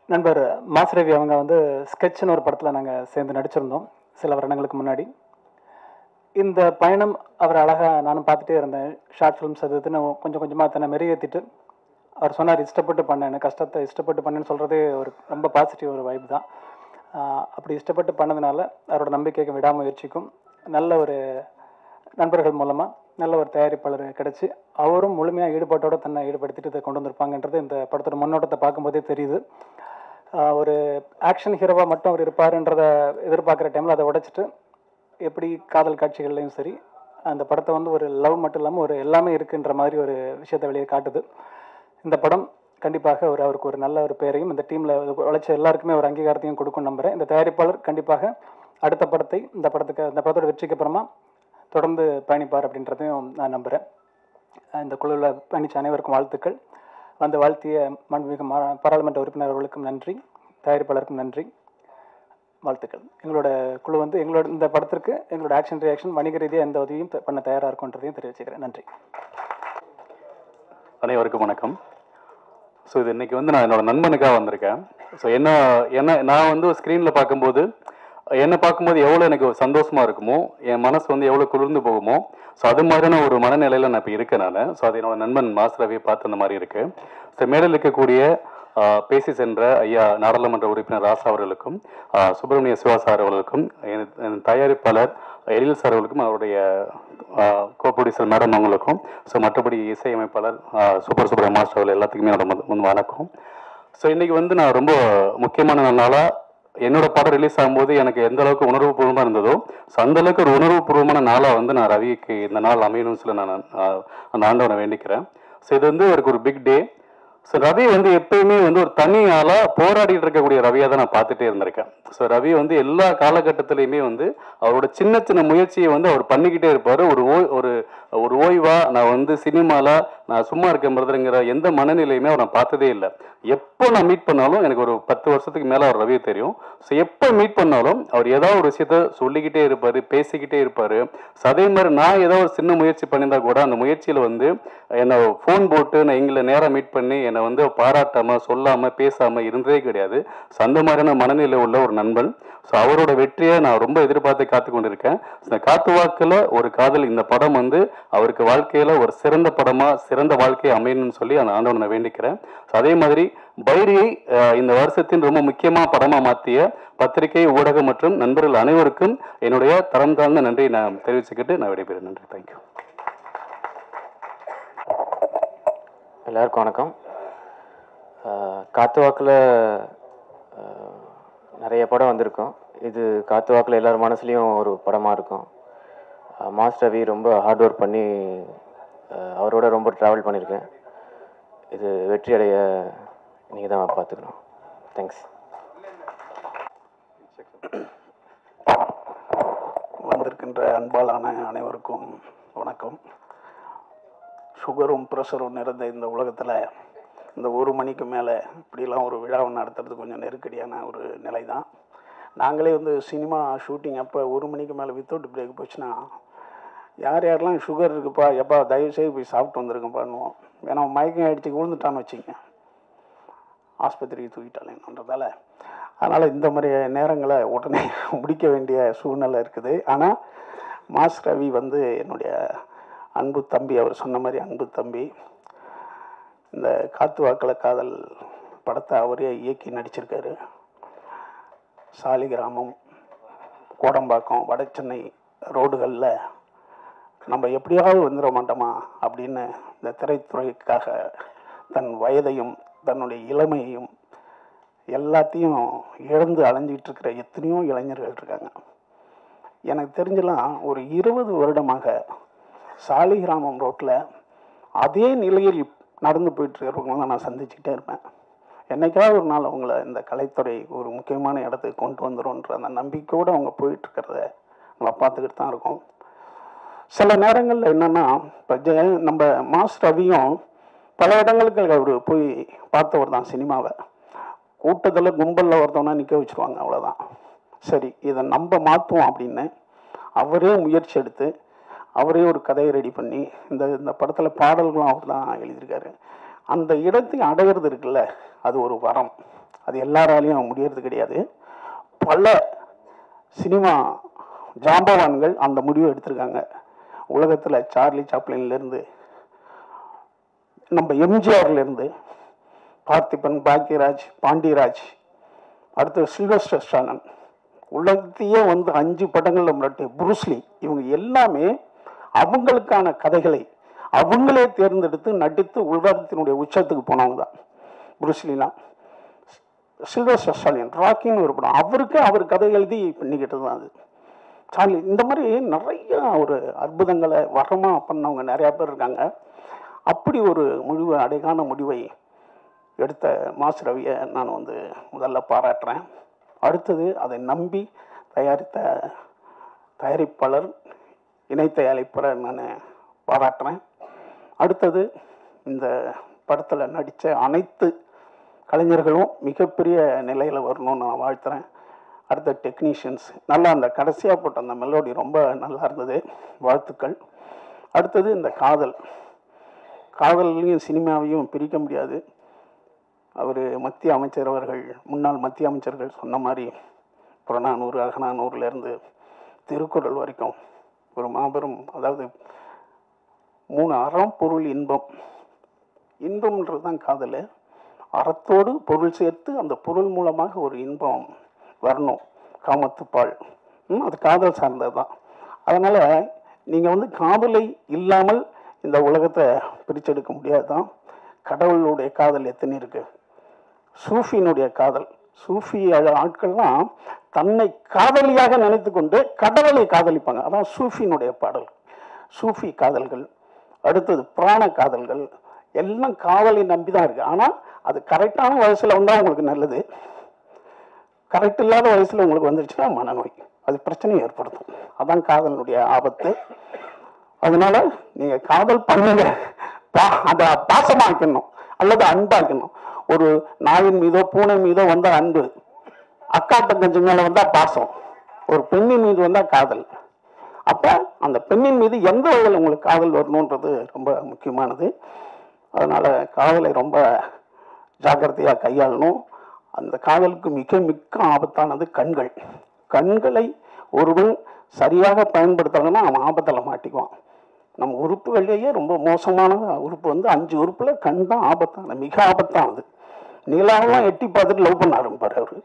நண்பர் மாஸ்ரவி அவங்க வந்து ஸ்கெட்ச்னு ஒரு படத்தில் நாங்கள் சேர்ந்து நடிச்சிருந்தோம் சில வருடங்களுக்கு முன்னாடி. இந்த பயணம் அவர் அழகாக நானும் பார்த்துட்டே இருந்தேன். ஷார்ட் ஃபிலிம்ஸ் அது இதுன்னு கொஞ்சம் கொஞ்சமாக தன்னை மெருகேற்றிட்டு அவர் சொன்னார், இஷ்டப்பட்டு பண்ணேன், கஷ்டத்தை இஷ்டப்பட்டு பண்ணேன்னு சொல்கிறதே ஒரு ரொம்ப பாசிட்டிவ் ஒரு வைப் தான். அப்படி இஷ்டப்பட்டு பண்ணதுனால அவரோட நம்பிக்கைக்கும் விடாமுயற்சிக்கும் நல்ல ஒரு நண்பர்கள் மூலமாக நல்ல ஒரு தயாரிப்பாளர் கிடச்சி அவரும் முழுமையாக ஈடுபாட்டோடு தன்னை ஈடுபடுத்திட்டு இதை கொண்டு வந்திருப்பாங்கன்றது இந்த படத்தோட முன்னோட்டத்தை பார்க்கும்போதே தெரியுது. ஒரு ஆக்ஷன் ஹீரோவாக மட்டும் அவர் இருப்பாருன்றதை எதிர்பார்க்குற டைமில் அதை உடைச்சிட்டு எப்படி காதல் காட்சிகள்லையும் சரி அந்த படத்தை வந்து ஒரு லவ் மட்டும் இல்லாமல் ஒரு எல்லாமே இருக்குன்ற மாதிரி ஒரு விஷயத்தை வெளியே காட்டுது. இந்த படம் கண்டிப்பாக அவருக்கு ஒரு நல்ல ஒரு பேரையும் இந்த டீமில் உழைச்ச எல்லாருக்குமே ஒரு அங்கீகாரத்தையும் கொடுக்கும் நம்புகிறேன். இந்த தயாரிப்பாளர் கண்டிப்பாக அடுத்த படத்தை இந்த படத்தோட வெற்றிக்கு அப்புறமா தொடர்ந்து பயணிப்பார் அப்படின்றதையும் நான் நம்புகிறேன். இந்த குழுவில் பயணித்த அனைவருக்கும் வாழ்த்துக்கள். அந்த வாழ்த்திய மாண்புமிகு பாராளுமன்ற உறுப்பினர் அவர்களுக்கும் நன்றி, தயாரிப்பாளருக்கும் நன்றி, வாழ்த்துக்கள். எங்களோட குழு வந்து எங்களோட இந்த படத்திற்கு எங்களோட ஆக்ஷன் ரியாக்ஷன் வணிக ரீதியாக எந்த உதவியும் பண்ண தயாராக இருக்குன்றதையும் தெரிவிச்சுக்கிறேன். நன்றி. அனைவருக்கும் வணக்கம். ஸோ இது இன்னைக்கு வந்து நான் என்னோட நண்பனுக்காக வந்திருக்கேன். ஸோ என்ன நான் வந்து ஸ்க்ரீனில் பார்க்கும்போது என்னை பார்க்கும்போது எவ்வளோ எனக்கு சந்தோஷமாக இருக்குமோ, என் மனசு வந்து எவ்வளோ குளிர்ந்து போகுமோ, ஸோ அது மாதிரியான ஒரு மனநிலையில் நான் இப்போ இருக்கேன் நான். ஸோ அது என்னோட நண்பன் மாஸ் ரவியை பார்த்து அந்த மாதிரி இருக்குது. ஸோ மேடையில் இருக்கக்கூடிய பேசி சென்ற ஐயா நாடாளுமன்ற உறுப்பினர் ராசா அவர்களுக்கும், சுப்பிரமணிய சிவா சார் அவர்களுக்கும், என் தயாரிப்பாளர் எழில் சார் அவர்களுக்கும், அவருடைய கோ ப்ரொடியூசர் மேடம் அவங்களுக்கும், ஸோ மற்றபடி இசையமைப்பாளர் சூப்பர் சூப்பர் மாஸ்டர் அவர்கள் எல்லாத்துக்குமே என்னோட வணக்கம். ஸோ இன்றைக்கி வந்து நான் ரொம்ப முக்கியமான நாளாக என்னோட படம் ரிலீஸ் ஆகும்போது எனக்கு எந்த அளவுக்கு உணர்வுபூர்வமாக இருந்ததோ, ஸோ அந்தளவுக்கு ஒரு உணர்வுபூர்வமான நாளாக வந்து நான் ரவிக்கு இந்த நாள் அமையணும்னு சொல்லி நான் அந்த ஆண்டவனை வேண்டிக்கிறேன். ஸோ இது வந்து எனக்கு ஒரு பிக் டே. ஸோ ரவி வந்து எப்பயுமே வந்து ஒரு தனி ஆளாக போராடிட்டு இருக்கக்கூடிய ரவியாக தான் நான் பார்த்துட்டே இருந்திருக்கேன். ஸோ ரவி வந்து எல்லா காலகட்டத்திலையுமே வந்து அவரோட சின்ன சின்ன முயற்சியை வந்து அவர் பண்ணிக்கிட்டே இருப்பார். ஒரு ஓய்வாக நான் வந்து சினிமாவில் நான் சும்மா இருக்கேன் பிரதருங்கிற எந்த மனநிலையுமே அவர் நான் பார்த்ததே இல்லை. எப்போ நான் மீட் பண்ணாலும் எனக்கு ஒரு 10 வருஷத்துக்கு மேலே அவர் ரவியை தெரியும். ஸோ எப்போ மீட் பண்ணாலும் அவர் ஏதாவது ஒரு விஷயத்த சொல்லிக்கிட்டே இருப்பார், பேசிக்கிட்டே இருப்பார். ஸோ அதே மாதிரி நான் ஏதோ ஒரு சின்ன முயற்சி பண்ணியிருந்தா கூட அந்த முயற்சியில் வந்து என்னை ஃபோன் போட்டு நான் எங்களை நேராக மீட் பண்ணி என்னை வந்து பாராட்டாமல் சொல்லாமல் பேசாமல் இருந்ததே கிடையாது. ஸோ அந்த மாதிரியான மனநிலை உள்ள ஒரு நண்பன். ஸோ அவரோட வெற்றியை நான் ரொம்ப எதிர்பார்த்து காத்து கொண்டிருக்கேன். இந்த காத்து வாக்கில் ஒரு காதல் இந்த படம் வந்து அவருக்கு வாழ்க்கையில் ஒரு சிறந்த படமாக சிறந்த வாழ்க்கையை அமையணும்னு சொல்லி அந்த ஆண்டவனை நான் வேண்டிக்கிறேன். ஸோ அதே மாதிரி பைரியை இந்த வருஷத்தின் ரொம்ப முக்கியமாக படமாக மாற்றிய பத்திரிகை, ஊடகம் மற்றும் நண்பர்கள் அனைவருக்கும் என்னுடைய தரம் தாழ்ந்த நன்றியை நான் தெரிவிச்சுக்கிட்டு நான் விடைபெறுகிறேன். நன்றி. தேங்க்யூ. எல்லாருக்கும் வணக்கம். காத்து வாக்கில் நிறைய படம் வந்திருக்கும். இது காத்து வாக்கில் எல்லார் மனசுலேயும் ஒரு படமாக இருக்கும். மாஸ் ரவி ரொம்ப ஹார்ட் ஒர்க் பண்ணி அவரோட ரொம்ப ட்ராவல் பண்ணியிருக்கேன். இது வெற்றி அடைய நீங்கள் தான் பார்த்துக்கணும். தேங்க்ஸ். வந்திருக்கின்ற அன்பாலான அனைவருக்கும் வணக்கம். சுகரும் ப்ரெஷரும் நிறைந்த இந்த உலகத்தில் இந்த 1 மணிக்கு மேலே இப்படிலாம் ஒரு விழாவை நடத்துறது கொஞ்சம் நெருக்கடியான ஒரு நிலை தான். நாங்களே வந்து சினிமா ஷூட்டிங் அப்போ 1 மணிக்கு மேலே வித்தவுட் பிரேக் போச்சுன்னா யார் யாரெல்லாம் சுகர் இருக்குப்பா, எப்பா தயவுசெய்து போய் சாப்பிட்டு வந்துருங்க பண்ணுவோம். ஏன்னா மயக்கம் ஆகிடுச்சு விழுந்துட்டான்னு வச்சுங்க, ஆஸ்பத்திரிக்கு தூக்கிட்டாலேன்றதால. அதனால் இந்த மாதிரி நேரங்களை உடனே முடிக்க வேண்டிய சூழ்நிலை இருக்குது. ஆனால் மாஸ் ரவி வந்து என்னுடைய அன்பு தம்பி, அவர் சொன்ன மாதிரி அன்பு தம்பி. இந்த காத்து வாக்கில் காதல் படத்தை அவரே இயக்கி நடிச்சிருக்காரு. சாலிகிராமம், கோடம்பாக்கம், வட சென்னை ரோடுகளில் நம்ம எப்படியாவது வந்துட மாட்டோமா அப்படின்னு இந்த திரைத்துறைக்காக தன் வயதையும் தன்னுடைய இளமையையும் எல்லாத்தையும் இழந்து அலைஞ்சிக்கிட்டு இருக்கிற எத்தனையோ இளைஞர்கள் இருக்காங்க. எனக்கு தெரிஞ்சலாம் ஒரு 20 வருடமாக சாலிகிராமம் ரோட்டில் அதே நிலையில் நடந்து போயிட்டுருக்கிறவங்களாம் நான் சந்திச்சுக்கிட்டே இருப்பேன். என்றைக்காவது ஒரு நாள் அவங்கள இந்த கலைத்துறை ஒரு முக்கியமான இடத்துக்கு கொண்டு வந்துடும்ன்ற அந்த நம்பிக்கையோடு அவங்க போயிட்டுருக்கிறத நம்மளை பார்த்துக்கிட்டு தான் இருக்கோம். சில நேரங்களில் என்னென்னா, இப்போ நம்ம மாஸ் ரவியும் பல இடங்களுக்கு அவர் போய் பார்த்தவர் தான் சினிமாவை. கூட்டத்தில் கும்பலில் ஒருத்தவனா நிற்க வச்சுருவாங்க, அவ்வளோதான். சரி, இதை நம்ம மாற்றுவோம் அப்படின்னு அவரே முயற்சி எடுத்து அவரே ஒரு கதையை ரெடி பண்ணி இந்த படத்தில் பாடல்களும் அவர் தான் எழுதியிருக்காரு. அந்த இடத்தை அடையிறது இருக்குல்ல, அது ஒரு வரம். அது எல்லாராலையும் முடியறது கிடையாது. பல சினிமா ஜாம்பவான்கள் அந்த முடிவை எடுத்திருக்காங்க. உலகத்தில் சார்லி சாப்ளின்லேருந்து, நம்ம எம்ஜிஆர்லேருந்து, பார்த்திபன், பாக்யராஜ், பாண்டியராஜ், அடுத்து சில்வஸ்டர் ஸ்டாலன், உலகத்தையே வந்து 5 படங்களில் முன்னாடி புரூஸ்லி, இவங்க எல்லாமே அவங்களுக்கான கதைகளை அவங்களே தேர்ந்தெடுத்து நடித்து உலகத்தினுடைய உச்சத்துக்கு போனவங்க தான். புரூஸ்லிலாம், சில்வஸ்டர் ஸ்டாலின் ராக்கின்னு ஒரு படம், அவருக்கு அவர் கதை எழுதி பண்ணிக்கிட்டு தான் அது. சார்லி, இந்த மாதிரி நிறைய ஒரு அற்புதங்களை வரமாக பண்ணவங்க நிறையா பேர் இருக்காங்க. அப்படி ஒரு அடைகான முடிவை எடுத்த மாஸ் ரவியை நான் வந்து முதல்ல பாராட்டுறேன். அடுத்தது அதை நம்பி தயாரித்த தயாரிப்பாளர், இணை தயாரிப்பாளர் நான் பாராட்டுறேன். அடுத்தது இந்த படத்தில் நடித்த அனைத்து கலைஞர்களும் மிகப்பெரிய நிலையில் வரணும்னு நான் வாழ்த்துறேன். அடுத்த டெக்னீஷியன்ஸ், நல்லா அந்த கடைசியாக போட்ட அந்த மெலோடி ரொம்ப நல்லா இருந்தது, வாழ்த்துக்கள். அடுத்தது இந்த காதலையும் சினிமாவையும் பிரிக்க முடியாது. அவர் மத்திய அமைச்சர் அவர்கள், முன்னாள் மத்திய அமைச்சர்கள் சொன்ன மாதிரி புறநானூறு அகநானூறுலேருந்து திருக்குறள் வரைக்கும் ஒரு மாபெரும், அதாவது 3 அறம் பொருள் இன்பம். இன்பம்ன்றது தான் காதல். அறத்தோடு பொருள் சேர்த்து அந்த பொருள் மூலமாக ஒரு இன்பம் வரணும். காமத்துப்பால், அது காதல் சார்ந்தது தான். அதனால் நீங்கள் வந்து காதலை இல்லாமல் இந்த உலகத்தை பிரிச்செடுக்க முடியாது தான். கடவுளுடைய காதல் எத்தனை இருக்குது. சூஃபியினுடைய காதல், சூஃபி ஆட்கள்லாம் தன்னை காதலியாக நினைத்து கொண்டு கடவுளை காதலிப்பாங்க. அதான் சூஃபியினுடைய பாடல், சூஃபி காதல்கள். அடுத்தது புராண காதல்கள் எல்லாம் காதலை நம்பி தான் இருக்குது. ஆனால் அது கரெக்டான வயசில் வந்தால் உங்களுக்கு நல்லது, கரெக்ட் இல்லாத வயசில் உங்களுக்கு வந்துருச்சுன்னா மனநோய், அது பிரச்சனையை ஏற்படுத்தும். அதான் காதலினுடைய ஆபத்து. அதனால நீங்கள் காதல் பண்ணுங்க, அதை பாசமாக்கணும் அல்லது அன்பாக்கணும். ஒரு நாயின் மீதோ பூனை மீதோ வந்தால் அன்பு, அக்கா தங்கச்சி மேலே வந்தால் பாசம், ஒரு பெண்ணின் மீது வந்தால் காதல். அப்போ அந்த பெண்ணின் மீது எந்த வகையில் உங்களுக்கு காதல் வரணுன்றது ரொம்ப முக்கியமானது. அதனால் காதலை ரொம்ப ஜாக்கிரதையாக கையாளணும். அந்த காதலுக்கு மிக மிக்க ஆபத்தானது கண்கள். கண்களை ஒருவன் சரியாக பயன்படுத்தலைன்னா அவன் ஆபத்தில் மாட்டிக்குவான். நம்ம உறுப்புகள்லேயே ரொம்ப மோசமான உறுப்பு வந்து 5 உறுப்பில் கண் தான் ஆபத்தான, மிக ஆபத்தானது. நிலாவெல்லாம் எட்டி பார்த்துட்டு லவ் பண்ண ஆரம்பிப்பார் அவர்.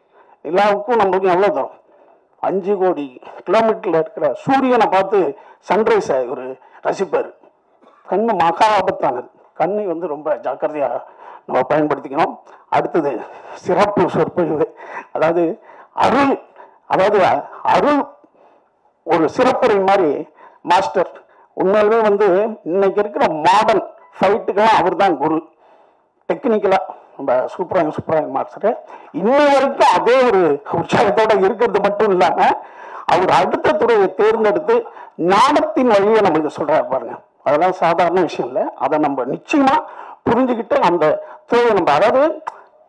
நிலாவுக்கும் நம்மளுக்கும் எவ்வளோ தூரம், 5 கோடி கிலோமீட்டரில் இருக்கிற சூரியனை பார்த்து சன்ரைஸை ஒரு ரசிப்பார். கண் மகா ஆபத்தானது. கண்ணை வந்து ரொம்ப ஜாக்கிரதையாக நம்ம பயன்படுத்திக்கணும். அடுத்தது சிறப்பு சொற்பொழிவு, அதாவது அருள், அதாவது அருள் ஒரு சிறப்புரை மாதிரி மாஸ்டர். உண்மையிலுமே வந்து இன்னைக்கு இருக்கிற மாடர்ன் ஃபைட்டுக்கெல்லாம் அவர் தான் குரு. டெக்னிக்கலாக நம்ம சூப்பராக மாஸ்டர் இன்னை வரைக்கும் அதே ஒரு உற்சாகத்தோடு இருக்கிறது மட்டும் இல்லாமல் அவர் அடுத்த துறையை தேர்ந்தெடுத்து ஞானத்தின் வழியை நம்மளுக்கு சொல்கிறார் பாருங்க. அதெல்லாம் சாதாரண விஷயம் இல்லை. அதை நம்ம நிச்சயமாக புரிஞ்சுக்கிட்டு அந்த துறையை நம்ம, அதாவது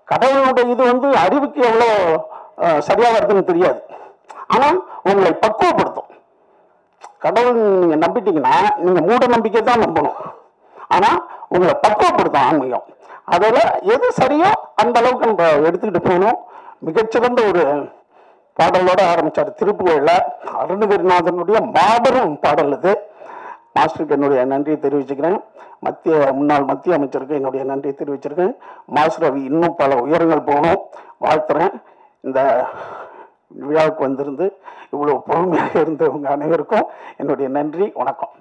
கடவுளுடைய இது வந்து அறிவுக்கு எவ்வளோ சரியாக வருதுன்னு தெரியாது, ஆனால் உங்களை பக்குவப்படுத்தும். கடவுள் நீங்கள் நம்பிட்டீங்கன்னா நீங்கள் மூட நம்பிக்கை தான் நம்பணும், ஆனால் உங்களை பக்குவப்படுத்தும் ஆன்மீகம். அதில் எது சரியோ அந்த அளவுக்கு நம்ம எடுத்துக்கிட்டு போகணும். மிகச்சிறந்த ஒரு பாடலோடு ஆரம்பித்தார் திருப்புகழில். அருணகிரிநாதனுடைய மாபெரும் பாடல் இது. மாஸ்டருக்கு என்னுடைய நன்றியை தெரிவிச்சுக்கிறேன். முன்னாள் மத்திய அமைச்சருக்கு என்னுடைய நன்றியை தெரிவிச்சிருக்கேன். மாஸ்டர் ரவி இன்னும் பல உயரங்கள் போகணும் வாழ்த்துறேன். இந்த விழாவுக்கு வந்திருந்து இவ்வளோ பொறுமையாக இருந்தவங்க அனைவருக்கும் என்னுடைய நன்றி, வணக்கம்.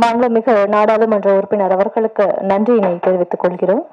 மாண்புமிகு நாடாளுமன்ற உறுப்பினர் அவர்களுக்கு நன்றியினை தெரிவித்துக் கொள்கிறோம்.